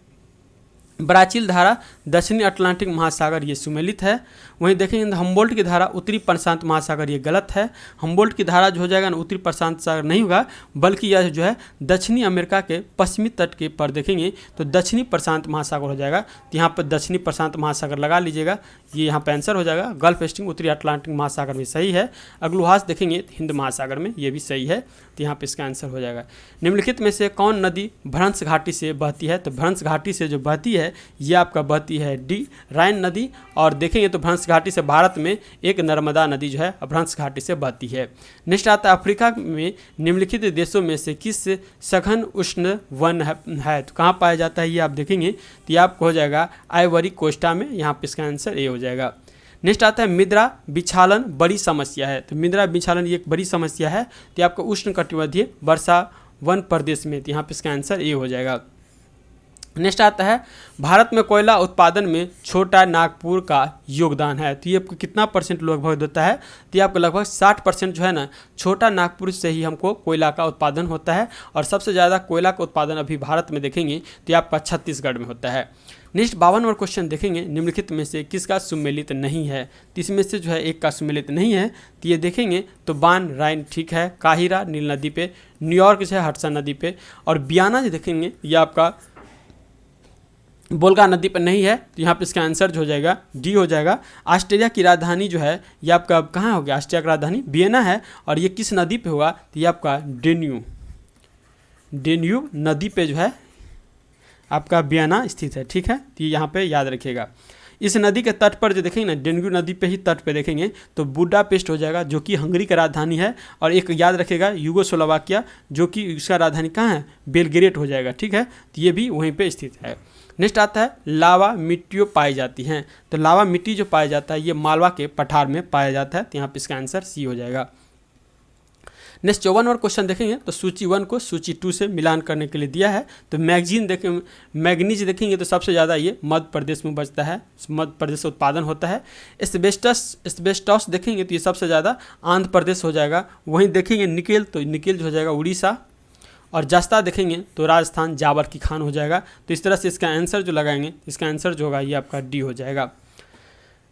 ब्राज़ील धारा दक्षिणी अटलांटिक महासागर ये सुमेलित है। वहीं देखेंगे हम्बोल्ट की धारा उत्तरी प्रशांत महासागर ये गलत है। हम्बोल्ट की धारा जो हो जाएगा ना उत्तरी प्रशांत सागर नहीं होगा, बल्कि यह जो है दक्षिणी अमेरिका के पश्चिमी तट के पर देखेंगे तो दक्षिणी प्रशांत महासागर हो जाएगा। तो यहाँ पर दक्षिणी प्रशांत महासागर लगा लीजिएगा, ये यहाँ पर आंसर हो जाएगा। गल्फ स्ट्रीम उत्तरी अटलांटिक महासागर में सही है। अग्लुहास देखेंगे हिंद महासागर में, ये भी सही है। तो यहाँ पर इसका आंसर हो जाएगा। निम्नलिखित में से कौन नदी भ्रंश घाटी से बहती है। तो भ्रंश घाटी से जो बहती है है ये आपका बहती है डी राइन नदी। और देखेंगे तो भ्रंश घाटी से भारत में एक नर्मदा नदी जो है भ्रंश घाटी से बहती है। नेक्स्ट आता है अफ्रीका में निम्नलिखित देशों में से किस सघन उष्ण वन है तो कहाँ पाया जाता है ये आप देखेंगे तो ये आपको हो जाएगा आइवरी कोस्टा में, यहाँ पे इसका आंसर ए हो जाएगा। नेक्स्ट आता है मृदा विक्षालन बड़ी समस्या है तो मृदा विक्षालन ये एक बड़ी समस्या है तो ये आपका उष्णकटिबंधीय वर्षा वन प्रदेश में, तो यहाँ पे इसका आंसर ए हो जाएगा। नेक्स्ट आता है भारत में कोयला उत्पादन में छोटा नागपुर का योगदान है तो ये आपको कितना परसेंट लगभग देता है तो ये आपको लगभग 60% जो है ना छोटा नागपुर से ही हमको कोयला का उत्पादन होता है। और सबसे ज़्यादा कोयला का उत्पादन अभी भारत में देखेंगे तो ये आपका छत्तीसगढ़ में होता है। नेक्स्ट 52 नंबर क्वेश्चन देखेंगे निम्नलिखित में से किसका सुमेलित नहीं है तो इसमें से जो है एक का सुमेलित नहीं है तो ये देखेंगे तो बान राइन ठीक है, काहिरा नील नदी पे, न्यूयॉर्क जो है हडसन नदी पे, और बियाना जो देखेंगे ये आपका बोल्गा नदी पर नहीं है तो यहाँ पे इसका आंसर जो हो जाएगा डी हो जाएगा। ऑस्ट्रेलिया की राजधानी जो है ये आपका कहाँ हो गया, ऑस्ट्रिया की राजधानी वियना है और ये किस नदी पे होगा तो ये आपका डेन्यूब नदी पे जो है आपका वियना स्थित है, ठीक है। तो यहाँ पे याद रखिएगा। इस नदी के तट पर जो देखेंगे ना डेन्यूब नदी पे ही तट पे देखेंगे तो बुडापेस्ट हो जाएगा जो कि हंगरी का राजधानी है। और एक याद रखिएगा यूगोस्लोवाकिया जो कि इसका राजधानी कहाँ है बेलग्रेड हो जाएगा, ठीक है। तो ये भी वहीं पे स्थित है। नेक्स्ट आता है लावा मिट्टियों पाई जाती हैं तो लावा मिट्टी जो पाया जाता है ये मालवा के पठार में पाया जाता है तो यहाँ पे इसका आंसर सी हो जाएगा। नेक्स्ट 54 और क्वेश्चन देखेंगे तो सूची 1 को सूची 2 से मिलान करने के लिए दिया है तो मैग्नीज देखेंगे तो सबसे ज़्यादा ये मध्य प्रदेश में बचता है, मध्य प्रदेश से उत्पादन होता है। एस्बेस्टॉस देखेंगे तो ये सबसे ज़्यादा आंध्र प्रदेश हो जाएगा। वहीं देखेंगे निकेल तो निकेल जो हो जाएगा उड़ीसा, और जस्ता देखेंगे तो राजस्थान जावर की खान हो जाएगा। तो इस तरह से इसका आंसर जो लगाएंगे इसका आंसर जो होगा ये आपका डी हो जाएगा।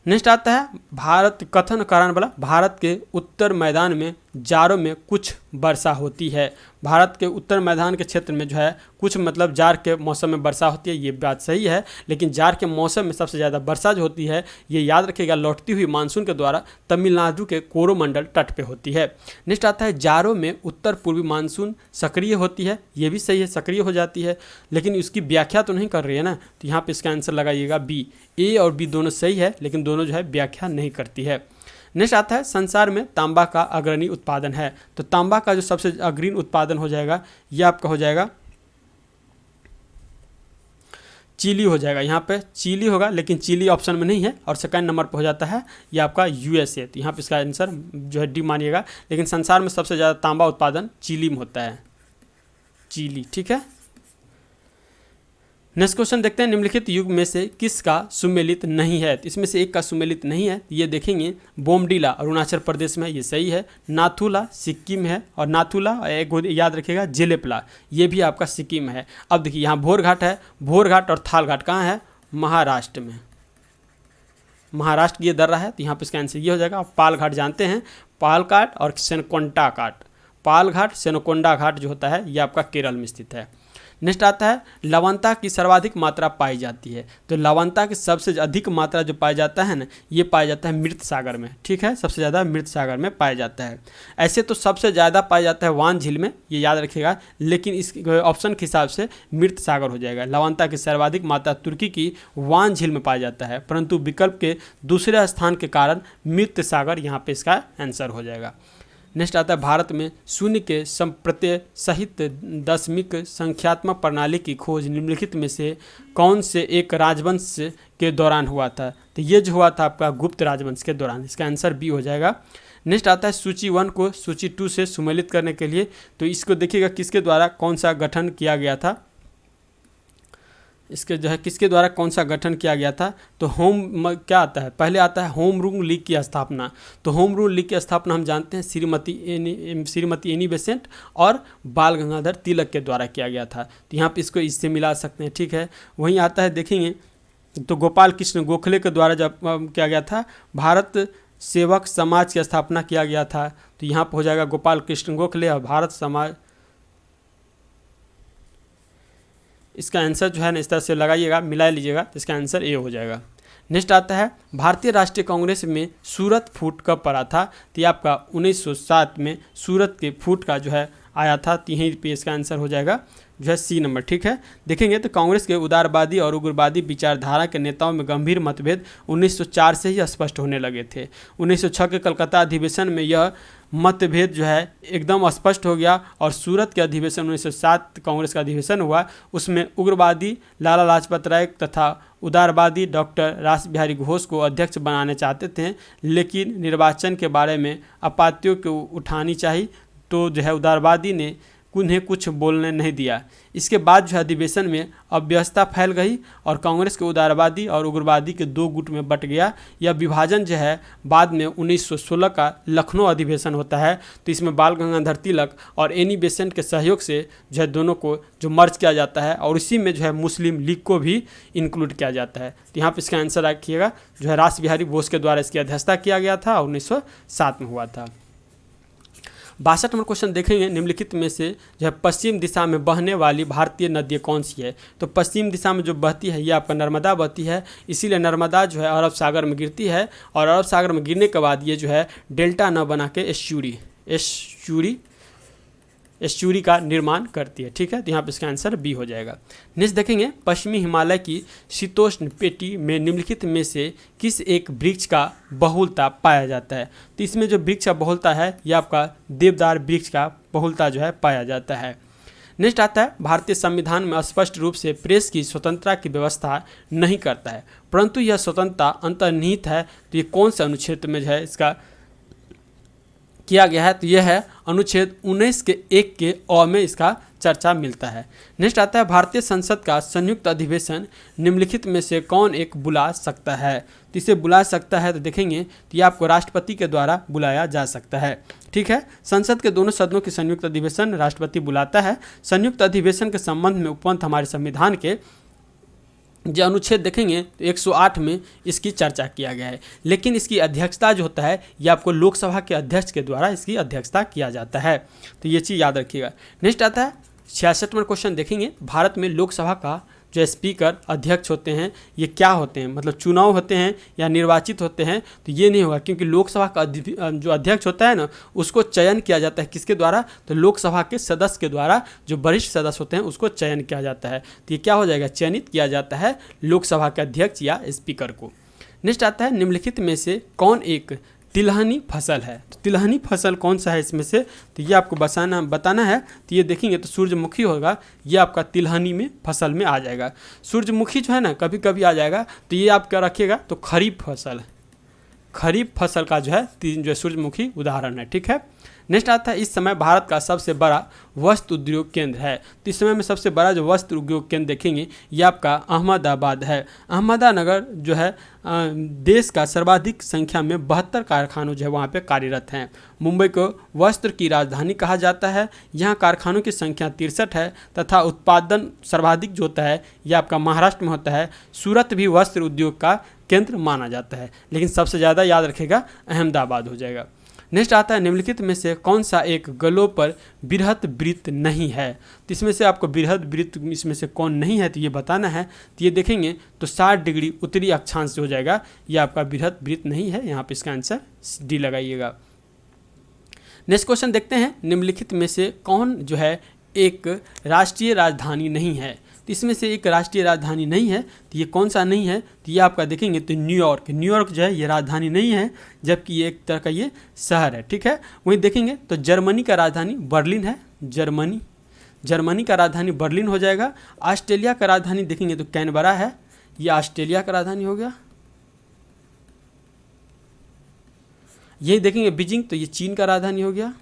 नेक्स्ट आता है भारत कथन कारण वाला भारत के उत्तर मैदान में जाड़ों में कुछ वर्षा होती है। भारत के उत्तर मैदान के क्षेत्र में जो है कुछ मतलब जाड़ के मौसम में वर्षा होती है, ये बात सही है। लेकिन जाड़ के मौसम में सबसे ज़्यादा वर्षा जो होती है ये याद रखिएगा लौटती हुई मानसून के द्वारा तमिलनाडु के कोरोमंडल तट पे होती है। नेक्स्ट आता है जाड़ों में उत्तर पूर्वी मानसून सक्रिय होती है, ये भी सही है, सक्रिय हो जाती है लेकिन उसकी व्याख्या तो नहीं कर रही है ना। तो यहाँ पर इसका आंसर लगाइएगा बी। ए और बी दोनों सही है लेकिन दोनों जो है व्याख्या नहीं करती है। नेक्स्ट आता है संसार में तांबा का अग्रणी उत्पादन है तो तांबा का जो सबसे अग्रणी उत्पादन हो जाएगा ये आपका हो जाएगा चिली हो जाएगा। यहाँ पे चिली होगा लेकिन चिली ऑप्शन में नहीं है। और सेकंड नंबर पर हो जाता है ये आपका यूएसए तो यहाँ पे इसका आंसर जो है डी मानिएगा। लेकिन संसार में सबसे ज़्यादा तांबा उत्पादन चिली में होता है, चिली, ठीक है। नेक्स्ट क्वेश्चन देखते हैं निम्नलिखित युग में से किसका सुमेलित नहीं है तो इसमें से एक का सुमेलित नहीं है ये देखेंगे बोमडीला अरुणाचल प्रदेश में, ये सही है। नाथुला सिक्किम है और नाथुला एक याद रखिएगा जेलेपला ये भी आपका सिक्किम है। अब देखिए यहाँ भोरघाट है, भोरघाट और थालघाट कहाँ है महाराष्ट्र में, महाराष्ट्र ये दर्रा है तो यहाँ पर इसका आंसर ये हो जाएगा। पालघाट जानते हैं, पालघाट और सेनकोंडा घाट, पालघाट सेनकोंडा घाट जो होता है ये आपका केरल में स्थित है। नेक्स्ट आता है लवणता की सर्वाधिक मात्रा पाई जाती है तो लवणता की सबसे अधिक मात्रा जो पाया जाता है ना ये पाया जाता है मृत सागर में, ठीक है। सबसे ज़्यादा मृत सागर में पाया जाता है। ऐसे तो सबसे ज़्यादा पाया जाता है वान झील में, ये याद रखिएगा, लेकिन इस ऑप्शन के हिसाब से मृत सागर हो जाएगा। लवणता की सर्वाधिक मात्रा तुर्की की वान झील में पाया जाता है परंतु विकल्प के दूसरे स्थान के कारण मृत सागर यहाँ पे इसका आंसर हो जाएगा। नेक्स्ट आता है भारत में शून्य के संप्रत्यय सहित दशमिक संख्यात्मक प्रणाली की खोज निम्नलिखित में से कौन से एक राजवंश के दौरान हुआ था तो ये जो हुआ था आपका गुप्त राजवंश के दौरान, इसका आंसर बी हो जाएगा। नेक्स्ट आता है सूची 1 को सूची 2 से सुमेलित करने के लिए तो इसको देखिएगा किसके द्वारा कौन सा गठन किया गया था, इसके जो है किसके द्वारा कौन सा गठन किया गया था तो क्या आता है, पहले आता है होम रूल लीग की स्थापना। तो होम रूल लीग की स्थापना हम जानते हैं श्रीमती एनी बेसेंट और बाल गंगाधर तिलक के द्वारा किया गया था तो यहाँ पे इसको इससे मिला सकते हैं, ठीक है। वहीं आता है देखेंगे तो गोपाल कृष्ण गोखले के द्वारा जब किया गया था भारत सेवक समाज की स्थापना किया गया था तो यहाँ पर हो जाएगा गोपाल कृष्ण गोखले और भारत समाज, इसका आंसर जो है ना इस तरह से लगाइएगा, मिला लीजिएगा तो इसका आंसर ए हो जाएगा। नेक्स्ट आता है भारतीय राष्ट्रीय कांग्रेस में सूरत फूट कब पड़ा था तो ये आपका 1907 में सूरत के फूट का जो है आया था। तो यहीं पे इसका आंसर हो जाएगा जो है सी नंबर। ठीक है, देखेंगे तो कांग्रेस के उदारवादी और उग्रवादी विचारधारा के नेताओं में गंभीर मतभेद 1904 से ही स्पष्ट होने लगे थे। 1906 के कलकत्ता अधिवेशन में यह मतभेद जो है एकदम स्पष्ट हो गया, और सूरत के अधिवेशन 1907 कांग्रेस का अधिवेशन हुआ, उसमें उग्रवादी लाला लाजपत राय तथा उदारवादी डॉक्टर रास बिहारी घोष को अध्यक्ष बनाने चाहते थे, लेकिन निर्वाचन के बारे में आपत्तियों को उठानी चाहिए, तो जो है उदारवादी ने उन्हें कुछ बोलने नहीं दिया। इसके बाद जो है अधिवेशन में अव्यवस्था फैल गई और कांग्रेस के उदारवादी और उग्रवादी के दो गुट में बट गया। यह विभाजन जो है बाद में 1916 का लखनऊ अधिवेशन होता है, तो इसमें बाल गंगाधर तिलक और एनी बेसेंट के सहयोग से जो है दोनों को जो मर्ज किया जाता है, और इसी में जो है मुस्लिम लीग को भी इंक्लूड किया जाता है। तो यहाँ पर इसका आंसर रखिएगा जो है रास बिहारी बोस के द्वारा इसकी अध्यक्षता किया गया था और 1907 में हुआ था। 62 नंबर क्वेश्चन देखेंगे, निम्नलिखित में से जो है पश्चिम दिशा में बहने वाली भारतीय नदी कौन सी है? तो पश्चिम दिशा में जो बहती है ये आपका नर्मदा बहती है, इसीलिए नर्मदा जो है अरब सागर में गिरती है, और अरब सागर में गिरने के बाद ये जो है डेल्टा न बना के एस्चुरी का निर्माण करती है। ठीक है, तो यहाँ पे इसका आंसर बी हो जाएगा। नेक्स्ट देखेंगे, पश्चिमी हिमालय की शीतोष्ण पेटी में निम्नलिखित में से किस एक वृक्ष का बहुलता पाया जाता है? तो इसमें जो वृक्ष का बहुलता है यह आपका देवदार वृक्ष का बहुलता जो है पाया जाता है। नेक्स्ट आता है, भारतीय संविधान में स्पष्ट रूप से प्रेस की स्वतंत्रता की व्यवस्था नहीं करता है, परंतु यह स्वतंत्रता अंतर्निहित है। तो ये कौन से अनुच्छेद में जो है इसका किया गया है? तो यह है अनुच्छेद 19 के 1 के अ में इसका चर्चा मिलता है। नेक्स्ट आता है, भारतीय संसद का संयुक्त अधिवेशन निम्नलिखित में से कौन एक बुला सकता है? तो इसे बुला सकता है तो देखेंगे तो ये आपको राष्ट्रपति के द्वारा बुलाया जा सकता है। ठीक है, संसद के दोनों सदनों के संयुक्त अधिवेशन राष्ट्रपति बुलाता है। संयुक्त अधिवेशन के संबंध में उपबंध हमारे संविधान के जो अनुच्छेद देखेंगे तो 108 में इसकी चर्चा किया गया है, लेकिन इसकी अध्यक्षता जो होता है ये आपको लोकसभा के अध्यक्ष के द्वारा इसकी अध्यक्षता किया जाता है, तो ये चीज़ याद रखिएगा। नेक्स्ट आता है 66वां क्वेश्चन देखेंगे, भारत में लोकसभा का जो स्पीकर अध्यक्ष होते हैं ये क्या होते हैं? मतलब चुनाव होते हैं या निर्वाचित होते हैं? तो ये नहीं होगा, क्योंकि लोकसभा का जो अध्यक्ष होता है ना उसको चयन किया जाता है किसके द्वारा? तो लोकसभा के सदस्य के द्वारा, जो वरिष्ठ सदस्य होते हैं उसको चयन किया जाता है। तो ये क्या हो जाएगा? चयनित किया जाता है लोकसभा के अध्यक्ष या स्पीकर को। नेक्स्ट आता है, निम्नलिखित में से कौन एक तिलहनी फसल है? तो तिलहनी फसल कौन सा है इसमें से? तो ये आपको बताना है। तो ये देखेंगे तो सूरजमुखी होगा, ये आपका तिलहनी में फसल में आ जाएगा। सूरजमुखी जो है ना कभी कभी आ जाएगा, तो ये आप क्या रखिएगा? तो खरीफ फसल का जो है सूरजमुखी उदाहरण है। ठीक है, नेक्स्ट आता है, इस समय भारत का सबसे बड़ा वस्त्र उद्योग केंद्र है। तो इस समय में सबसे बड़ा जो वस्त्र उद्योग केंद्र देखेंगे ये आपका अहमदाबाद है। अहमदानगर जो है देश का सर्वाधिक संख्या में 72 कारखानों जो है वहाँ पे कार्यरत हैं। मुंबई को वस्त्र की राजधानी कहा जाता है। यहाँ कारखानों की संख्या 63 है तथा उत्पादन सर्वाधिक जो होता है यह आपका महाराष्ट्र में होता है। सूरत भी वस्त्र उद्योग का केंद्र माना जाता है, लेकिन सबसे ज़्यादा याद रखेगा अहमदाबाद हो जाएगा। नेक्स्ट आता है, निम्नलिखित में से कौन सा एक गलों पर बृहत वृत्त नहीं है? तो इसमें से आपको बृहत वृत्त इसमें से कौन नहीं है तो ये बताना है। तो ये देखेंगे तो 60 डिग्री उत्तरी अक्षांश हो जाएगा, ये आपका बृहत वृत्त नहीं है। यहाँ पे इसका आंसर डी लगाइएगा। नेक्स्ट क्वेश्चन देखते हैं, निम्नलिखित में से कौन जो है एक राष्ट्रीय राजधानी नहीं है? तो इसमें से एक राष्ट्रीय राजधानी नहीं है, तो ये कौन सा नहीं है? तो ये आपका देखेंगे तो न्यूयॉर्क जो है ये राजधानी नहीं है, जबकि ये एक तरह का ये शहर है। ठीक है, वहीं देखेंगे तो जर्मनी का राजधानी बर्लिन है। जर्मनी का राजधानी बर्लिन हो जाएगा। ऑस्ट्रेलिया का राजधानी देखेंगे तो कैनबरा है, ये ऑस्ट्रेलिया का राजधानी हो गया। यही देखेंगे बीजिंग, तो ये चीन का राजधानी हो गया।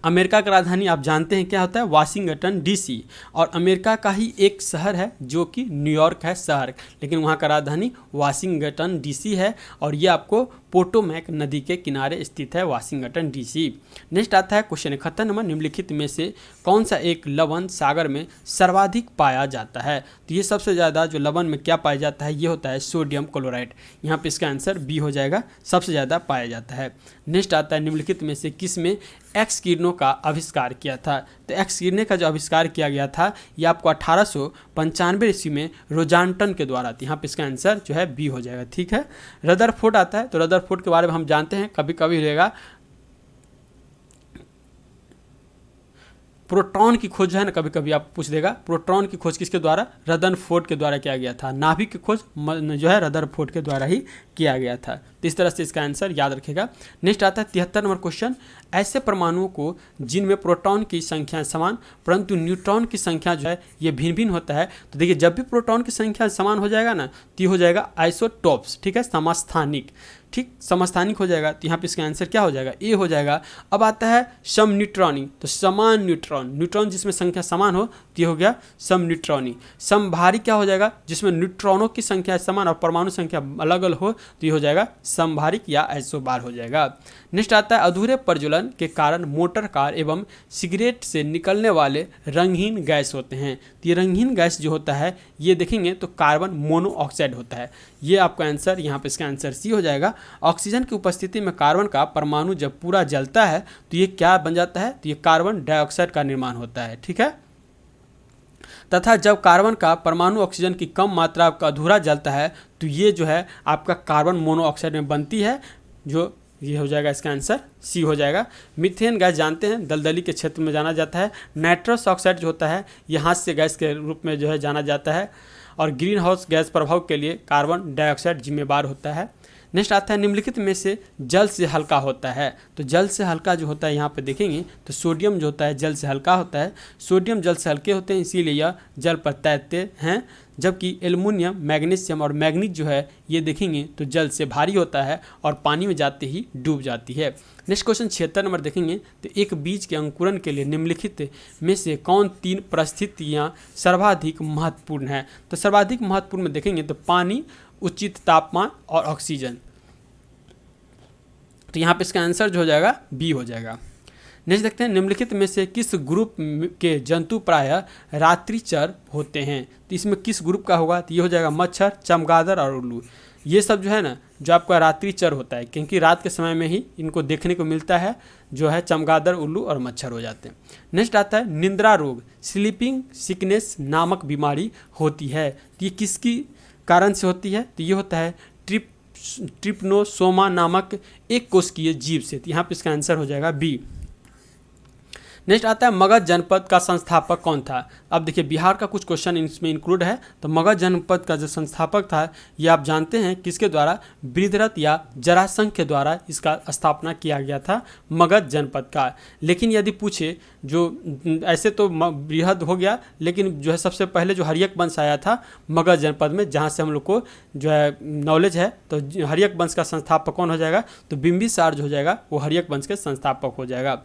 अमेरिका का राजधानी आप जानते हैं क्या होता है? Washington DC. और अमेरिका का ही एक शहर है जो कि न्यूयॉर्क है शहर, लेकिन वहाँ का राजधानी वाशिंगटन डीसी है, और ये आपको पोटोमैक नदी के किनारे स्थित है वाशिंगटन डीसी। नेक्स्ट आता है क्वेश्चन 71 नंबर, निम्नलिखित में से कौन सा एक लवण सागर में सर्वाधिक पाया जाता है? तो ये सबसे ज़्यादा जो लवण में क्या पाया जाता है ये होता है सोडियम क्लोराइड। यहाँ पे इसका आंसर बी हो जाएगा, सबसे ज़्यादा पाया जाता है। नेक्स्ट आता है, निम्नलिखित में से किस में एक्स किरणों का आविष्कार किया था? तो एक्स किरणें का जो आविष्कार किया गया था ये आपको 1895 ईस्वी में रोजान्टन के द्वारा थी। यहाँ पे इसका आंसर जो है बी हो जाएगा। ठीक है, रदरफोर्ड आता है, तो रदरफोर्ड के बारे में हम जानते हैं, कभी कभी रहेगा प्रोटॉन की खोज जो है ना, कभी कभी आप पूछ देगा, प्रोटॉन की खोज किसके द्वारा? रदरफोर्ड के द्वारा किया गया था। नाभिक की खोज जो है रदरफोर्ड के द्वारा ही किया गया था। तो इस तरह से इसका आंसर याद रखेगा। नेक्स्ट आता है 73 नंबर क्वेश्चन, ऐसे परमाणुओं को जिनमें प्रोटॉन की संख्या समान परंतु न्यूट्रॉन की संख्या जो है ये भिन्न भिन्न होता है। तो देखिए, जब भी प्रोटॉन की संख्या समान हो जाएगा ना तो ये हो जाएगा आइसोटोप्स, ठीक है, समस्थानिक, ठीक, समस्थानिक हो जाएगा। तो यहाँ पे इसका आंसर क्या हो जाएगा? ए हो जाएगा। अब आता है समन्यूट्रॉनी, तो समान न्यूट्रॉन, न्यूट्रॉन जिसमें संख्या समान हो तो ये हो गया समन्यूट्रॉनी। समभारी क्या हो जाएगा? जिसमें न्यूट्रॉनों की संख्या समान और परमाणु संख्या अलग अलग हो तो ये हो जाएगा समभारिक या आइसोबार हो जाएगा। नेक्स्ट आता है अधूरे प्रज्वलन के कारण मोटर कार एवं सिगरेट से निकलने वाले रंगहीन गैस होते हैं। तो ये रंगहीन गैस जो होता है ये देखेंगे तो कार्बन मोनोऑक्साइड होता है। ये आपका आंसर, यहाँ पे इसका आंसर सी हो जाएगा। ऑक्सीजन की उपस्थिति में कार्बन का परमाणु जब पूरा जलता है तो ये क्या बन जाता है? तो ये कार्बन डाइऑक्साइड का निर्माण होता है, ठीक है। तथा जब कार्बन का परमाणु ऑक्सीजन की कम मात्रा का अधूरा जलता है तो ये जो है आपका कार्बन मोनोऑक्साइड में बनती है, जो ये हो जाएगा इसका आंसर सी हो जाएगा। मीथेन गैस जानते हैं दलदली के क्षेत्र में जाना जाता है। नाइट्रस ऑक्साइड जो होता है ये हास्य गैस के रूप में जो है जाना जाता है और ग्रीन हाउस गैस प्रभाव के लिए कार्बन डाइऑक्साइड जिम्मेदार होता है। नेक्स्ट आता है निम्नलिखित में से जल से हल्का होता है। तो जल से हल्का जो होता है यहाँ पे देखेंगे तो सोडियम जो होता है जल से हल्का होता है। सोडियम जल से हल्के होते हैं इसीलिए यह जल पर तैरते हैं, जबकि एल्युमिनियम, मैग्नीशियम और मैग्नीज जो है ये देखेंगे तो जल से भारी होता है और पानी में जाते ही डूब जाती है। नेक्स्ट क्वेश्चन 76 नंबर देखेंगे तो एक बीज के अंकुरण के लिए निम्नलिखित में से कौन 3 परिस्थितियाँ सर्वाधिक महत्वपूर्ण है? तो सर्वाधिक महत्वपूर्ण में देखेंगे तो पानी, उचित तापमान और ऑक्सीजन। तो यहाँ पे इसका आंसर जो हो जाएगा बी हो जाएगा। नेक्स्ट देखते हैं निम्नलिखित में से किस ग्रुप के जंतु प्रायः रात्रिचर होते हैं? तो इसमें किस ग्रुप का होगा? तो ये हो जाएगा मच्छर, चमगादड़ और उल्लू। ये सब जो है ना जो आपका रात्रिचर होता है, क्योंकि रात के समय में ही इनको देखने को मिलता है, जो है चमगादड़, उल्लू और मच्छर हो जाते हैं। नेक्स्ट आता है निद्रा रोग, स्लीपिंग सिकनेस नामक बीमारी होती है। तो ये किसकी कारण से होती है? तो ये होता है ट्रिप्नोसोमा नामक एक कोशिकीय जीव से। तो यहाँ पे इसका आंसर हो जाएगा बी। नेक्स्ट आता है मगध जनपद का संस्थापक कौन था? अब देखिए बिहार का कुछ क्वेश्चन इसमें इंक्लूड है। तो मगध जनपद का जो संस्थापक था ये आप जानते हैं किसके द्वारा? बृहद्रथ या जरासंध के द्वारा इसका स्थापना किया गया था मगध जनपद का। लेकिन यदि पूछे जो ऐसे तो बृहद हो गया, लेकिन जो है सबसे पहले जो हर्यक वंश आया था मगध जनपद में, जहाँ से हम लोग को जो है नॉलेज है, तो हर्यक वंश का संस्थापक कौन हो जाएगा? तो बिंबिसार जो हो जाएगा वो हर्यक वंश के संस्थापक हो जाएगा।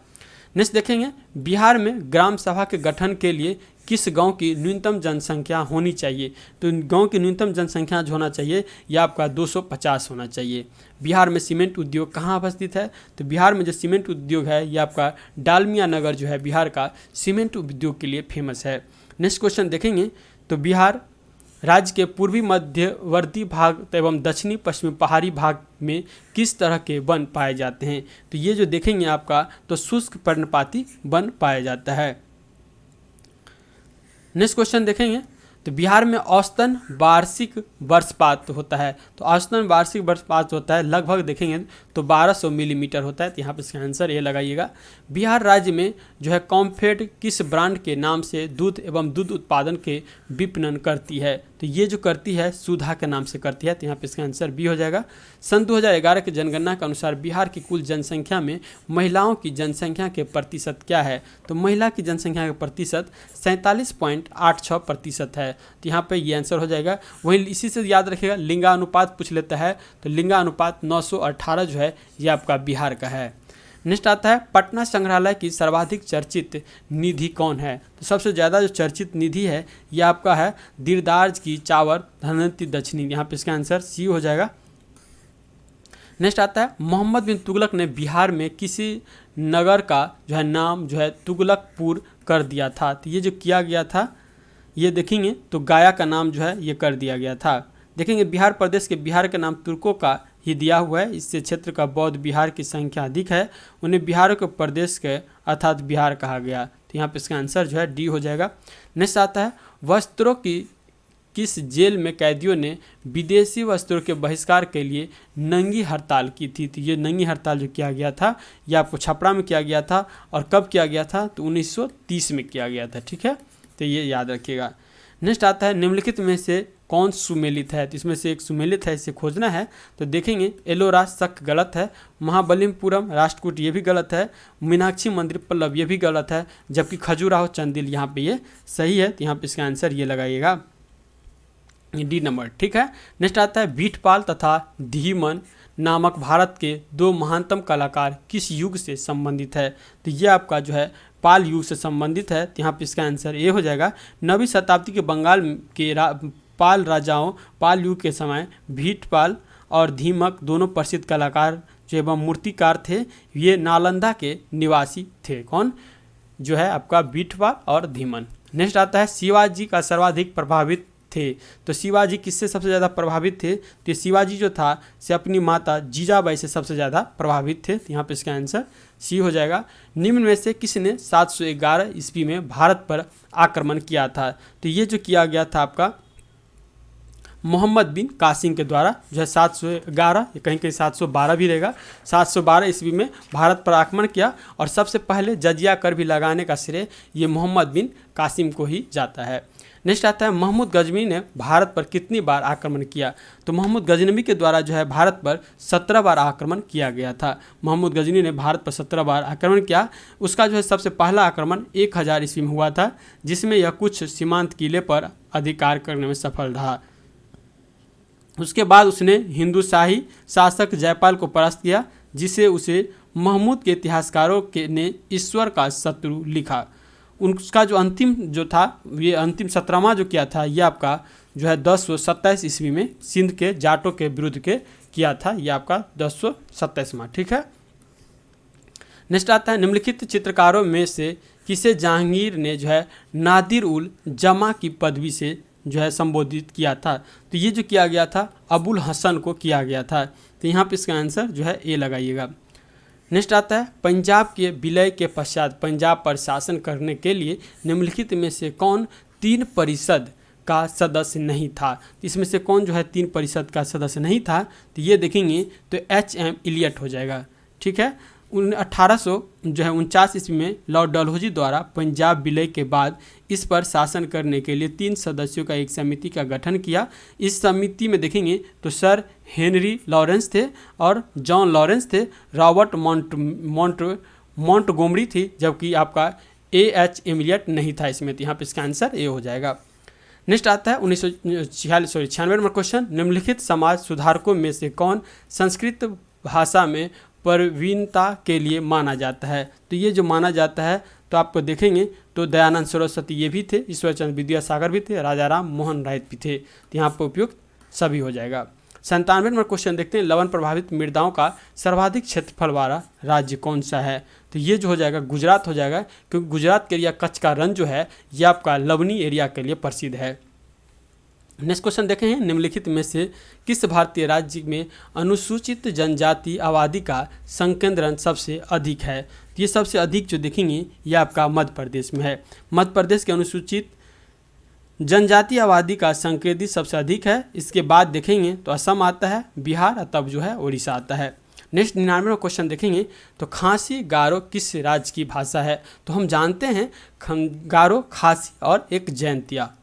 नेक्स्ट देखेंगे बिहार में ग्राम सभा के गठन के लिए किस गांव की न्यूनतम जनसंख्या होनी चाहिए? तो गांव की न्यूनतम जनसंख्या जो होना चाहिए यह आपका 250 होना चाहिए। बिहार में सीमेंट उद्योग कहाँ अवस्थित है? तो बिहार में जो सीमेंट उद्योग है ये आपका डालमिया नगर जो है बिहार का सीमेंट उद्योग के लिए फेमस है। नेक्स्ट क्वेश्चन देखेंगे तो बिहार राज्य के पूर्वी मध्यवर्ती भाग एवं दक्षिणी पश्चिमी पहाड़ी भाग में किस तरह के वन पाए जाते हैं? तो ये जो देखेंगे आपका तो शुष्क पर्णपाती वन पाया जाता है। नेक्स्ट क्वेश्चन देखेंगे तो बिहार में औसतन वार्षिक वर्षपात होता है। तो औसतन वार्षिक वर्षपात होता है लगभग देखेंगे तो 1200 मिलीमीटर होता है। तो यहाँ पे इसका आंसर ये लगाइएगा। बिहार राज्य में जो है कॉम्फेड किस ब्रांड के नाम से दूध एवं दूध उत्पादन के विपणन करती है? तो ये जो करती है सुधा के नाम से करती है। तो यहाँ पे इसका आंसर बी हो जाएगा। सन 2011 की जनगणना के अनुसार बिहार की कुल जनसंख्या में महिलाओं की जनसंख्या के प्रतिशत क्या है? तो महिला की जनसंख्या का प्रतिशत 47.86% है। तो यहाँ पे ये आंसर हो जाएगा। वहीं इसी से याद रखिएगा लिंगानुपात पूछ लेता है तो लिंगानुपात 918 जो है ये आपका बिहार का है। नेक्स्ट आता है पटना संग्रहालय की सर्वाधिक चर्चित निधि कौन है? तो सबसे ज़्यादा जो चर्चित निधि है ये आपका है दीरदार्ज की चावर धनवंतरी दक्षिणी। यहाँ पे इसका आंसर सी हो जाएगा। नेक्स्ट आता है मोहम्मद बिन तुगलक ने बिहार में किसी नगर का जो है नाम जो है तुगलकपुर कर दिया था? तो ये जो किया गया था ये देखेंगे तो गाया का नाम जो है ये कर दिया गया था। देखेंगे बिहार प्रदेश के बिहार का नाम तुर्कों का ही दिया हुआ है। इससे क्षेत्र का बौद्ध बिहार की संख्या अधिक है, उन्हें बिहार के प्रदेश के अर्थात बिहार कहा गया। तो यहाँ पे इसका आंसर जो है डी हो जाएगा। नेक्स्ट आता है वस्त्रों की किस जेल में कैदियों ने विदेशी वस्त्रों के बहिष्कार के लिए नंगी हड़ताल की थी। तो ये नंगी हड़ताल जो किया गया था ये आपको छपरा में किया गया था और कब किया गया था, तो 1930 में किया गया था। ठीक है, तो ये याद रखिएगा। नेक्स्ट आता है निम्नलिखित में से कौन सुमेलित है। तो इसमें से एक सुमेलित है, इसे खोजना है। तो देखेंगे एलोरा शक गलत है, महाबलिपुरम राष्ट्रकूट ये भी गलत है, मीनाक्षी मंदिर पल्लव ये भी गलत है, जबकि खजुराहो चंदिल यहाँ पे ये सही है। तो यहाँ पे इसका आंसर ये लगाइएगा डी नंबर। ठीक है, नेक्स्ट आता है भीठपाल तथा धीमन नामक भारत के दो महानतम कलाकार किस युग से संबंधित है। तो ये आपका जो है पाल युग से संबंधित है। तो यहाँ पे इसका आंसर ये हो जाएगा। 9वीं शताब्दी के बंगाल के पाल राजाओं पाल युग के समय भीठपाल और धीमक दोनों प्रसिद्ध कलाकार जो एवं मूर्तिकार थे, ये नालंदा के निवासी थे। कौन, जो है आपका भीठपाल और धीमन। नेक्स्ट आता है शिवाजी का सर्वाधिक प्रभावित थे। तो शिवाजी किससे सबसे ज़्यादा प्रभावित थे। तो शिवाजी जो था से अपनी माता जीजाबाई से सबसे ज़्यादा प्रभावित थे। तो यहाँ पे इसका आंसर सी हो जाएगा। निम्न में से किसने 711 ईस्वी में भारत पर आक्रमण किया था। तो ये जो किया गया था आपका मोहम्मद बिन कासिम के द्वारा, जो है 711 या कहीं कहीं 712 भी रहेगा, 712 ईस्वी में भारत पर आक्रमण किया और सबसे पहले जजिया कर भी लगाने का श्रेय ये मोहम्मद बिन कासिम को ही जाता है। नेक्स्ट आता है महमूद गजनवी ने भारत पर कितनी बार आक्रमण किया। तो महमूद गजनवी के द्वारा जो है भारत पर 17 बार आक्रमण किया गया था। महमूद गजनवी ने भारत पर 17 बार आक्रमण किया। उसका जो है सबसे पहला आक्रमण 1000 ईस्वी में हुआ था, जिसमें यह कुछ सीमांत किले पर अधिकार करने में सफल रहा। उसके बाद उसने हिंदू शाही शासक जयपाल को परास्त किया, जिसे उसे महमूद के इतिहासकारों के ने ईश्वर का शत्रु लिखा। उसका जो अंतिम जो था ये अंतिम 17वां जो किया था ये आपका जो है 1027 ईस्वी में सिंध के जाटों के विरुद्ध के किया था। ये आपका 1027वां। ठीक है, नेक्स्ट आता है निम्नलिखित चित्रकारों में से किसे जहांगीर ने जो है नादिर उल जमा की पदवी से जो है संबोधित किया था। तो ये जो किया गया था अबुल हसन को किया गया था। तो यहाँ पे इसका आंसर जो है ए लगाइएगा। नेक्स्ट आता है पंजाब के विलय के पश्चात पंजाब पर शासन करने के लिए निम्नलिखित में से कौन 3 परिषद का सदस्य नहीं था। तो इसमें से कौन जो है 3 परिषद का सदस्य नहीं था। तो ये देखेंगे तो HM इलियट हो जाएगा। ठीक है, 1849 ईस्वी में लॉर्ड डलहौजी द्वारा पंजाब विलय के बाद इस पर शासन करने के लिए 3 सदस्यों का एक समिति का गठन किया। इस समिति में देखेंगे तो सर हेनरी लॉरेंस थे और जॉन लॉरेंस थे, रॉबर्ट मॉन्टगोमरी थी, जबकि आपका HM इलियट नहीं था इसमें। तो यहाँ पे इसका आंसर ए हो जाएगा। नेक्स्ट आता है 96 नंबर क्वेश्चन। निम्नलिखित समाज सुधारकों में से कौन संस्कृत भाषा में प्रवीणता के लिए माना जाता है। तो ये जो माना जाता है तो आपको देखेंगे तो दयानंद सरस्वती ये भी थे, ईश्वरचंद्र विद्यासागर भी थे, राजा राम मोहन राय भी थे। तो यहाँ पर उपयुक्त सभी हो जाएगा। 97 नंबर क्वेश्चन देखते हैं। लवण प्रभावित मृदाओं का सर्वाधिक क्षेत्रफल वाला राज्य कौन सा है। तो ये जो हो जाएगा गुजरात हो जाएगा, क्योंकि गुजरात के एरिया कच्छ का रण जो है ये आपका लवणी एरिया के लिए प्रसिद्ध है। नेक्स्ट क्वेश्चन देखे हैं। निम्नलिखित में से किस भारतीय राज्य में अनुसूचित जनजाति आबादी का संकेंद्रण सबसे अधिक है। तो ये सबसे अधिक जो देखेंगे ये आपका मध्य प्रदेश में है। मध्य प्रदेश के अनुसूचित जनजाति आबादी का संकेंद्रित सबसे अधिक है। इसके बाद देखेंगे तो असम आता है, बिहार और तब जो है उड़ीसा आता है। नेक्स्ट 99वां क्वेश्चन देखेंगे तो खासी गारो किस राज्य की भाषा है। तो हम जानते हैं गारो, खासी और एक जयंतिया।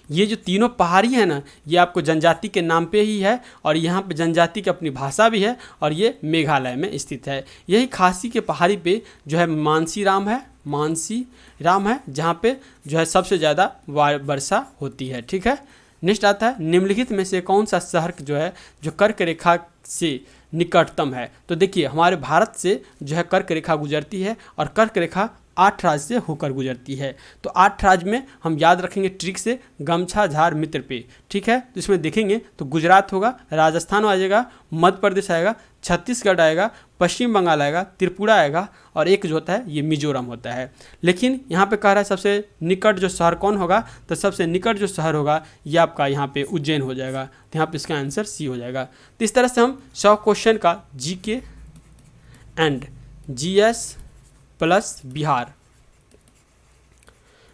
ये जो तीनों पहाड़ी है ना ये आपको जनजाति के नाम पे ही है और यहाँ पे जनजाति की अपनी भाषा भी है और ये मेघालय में स्थित है। यही खासी के पहाड़ी पे जो है मानसी राम है जहाँ पे जो है सबसे ज़्यादा वर्षा होती है। ठीक है, नेक्स्ट आता है निम्नलिखित में से कौन सा शहर जो है जो कर्क रेखा से निकटतम है। तो देखिए हमारे भारत से जो है कर्क रेखा गुजरती है और कर्क रेखा 8 राज्य से होकर गुजरती है। तो 8 राज्य में हम याद रखेंगे ट्रिक से गमछा झार मित्र पे। ठीक है, तो इसमें देखेंगे तो गुजरात होगा, राजस्थान आ जाएगा, मध्य प्रदेश आएगा, छत्तीसगढ़ आएगा, पश्चिम बंगाल आएगा, त्रिपुरा आएगा और एक जो होता है ये मिजोरम होता है। लेकिन यहाँ पे कह रहा है सबसे निकट जो शहर कौन होगा। तो सबसे निकट जो शहर होगा ये आपका यहाँ पे उज्जैन हो जाएगा। तो यहाँ पे इसका आंसर सी हो जाएगा। तो इस तरह से हम 100 क्वेश्चन का GK and GS plus Bihar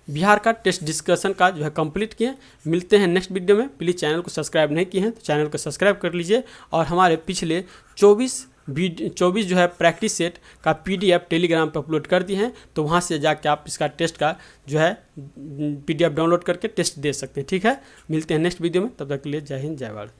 Bihar का टेस्ट डिस्कशन का जो है कंप्लीट किए। मिलते हैं नेक्स्ट वीडियो में। प्लीज़ चैनल को सब्सक्राइब नहीं किए हैं तो चैनल को सब्सक्राइब कर लीजिए, और हमारे पिछले 24 जो है प्रैक्टिस सेट का PDF टेलीग्राम पर अपलोड कर दिए हैं, तो वहाँ से जाके आप इसका टेस्ट का जो है PDF डाउनलोड करके टेस्ट दे सकते हैं। ठीक है, मिलते हैं नेक्स्ट वीडियो में, तब तक के लिए जय हिंद जय भारत।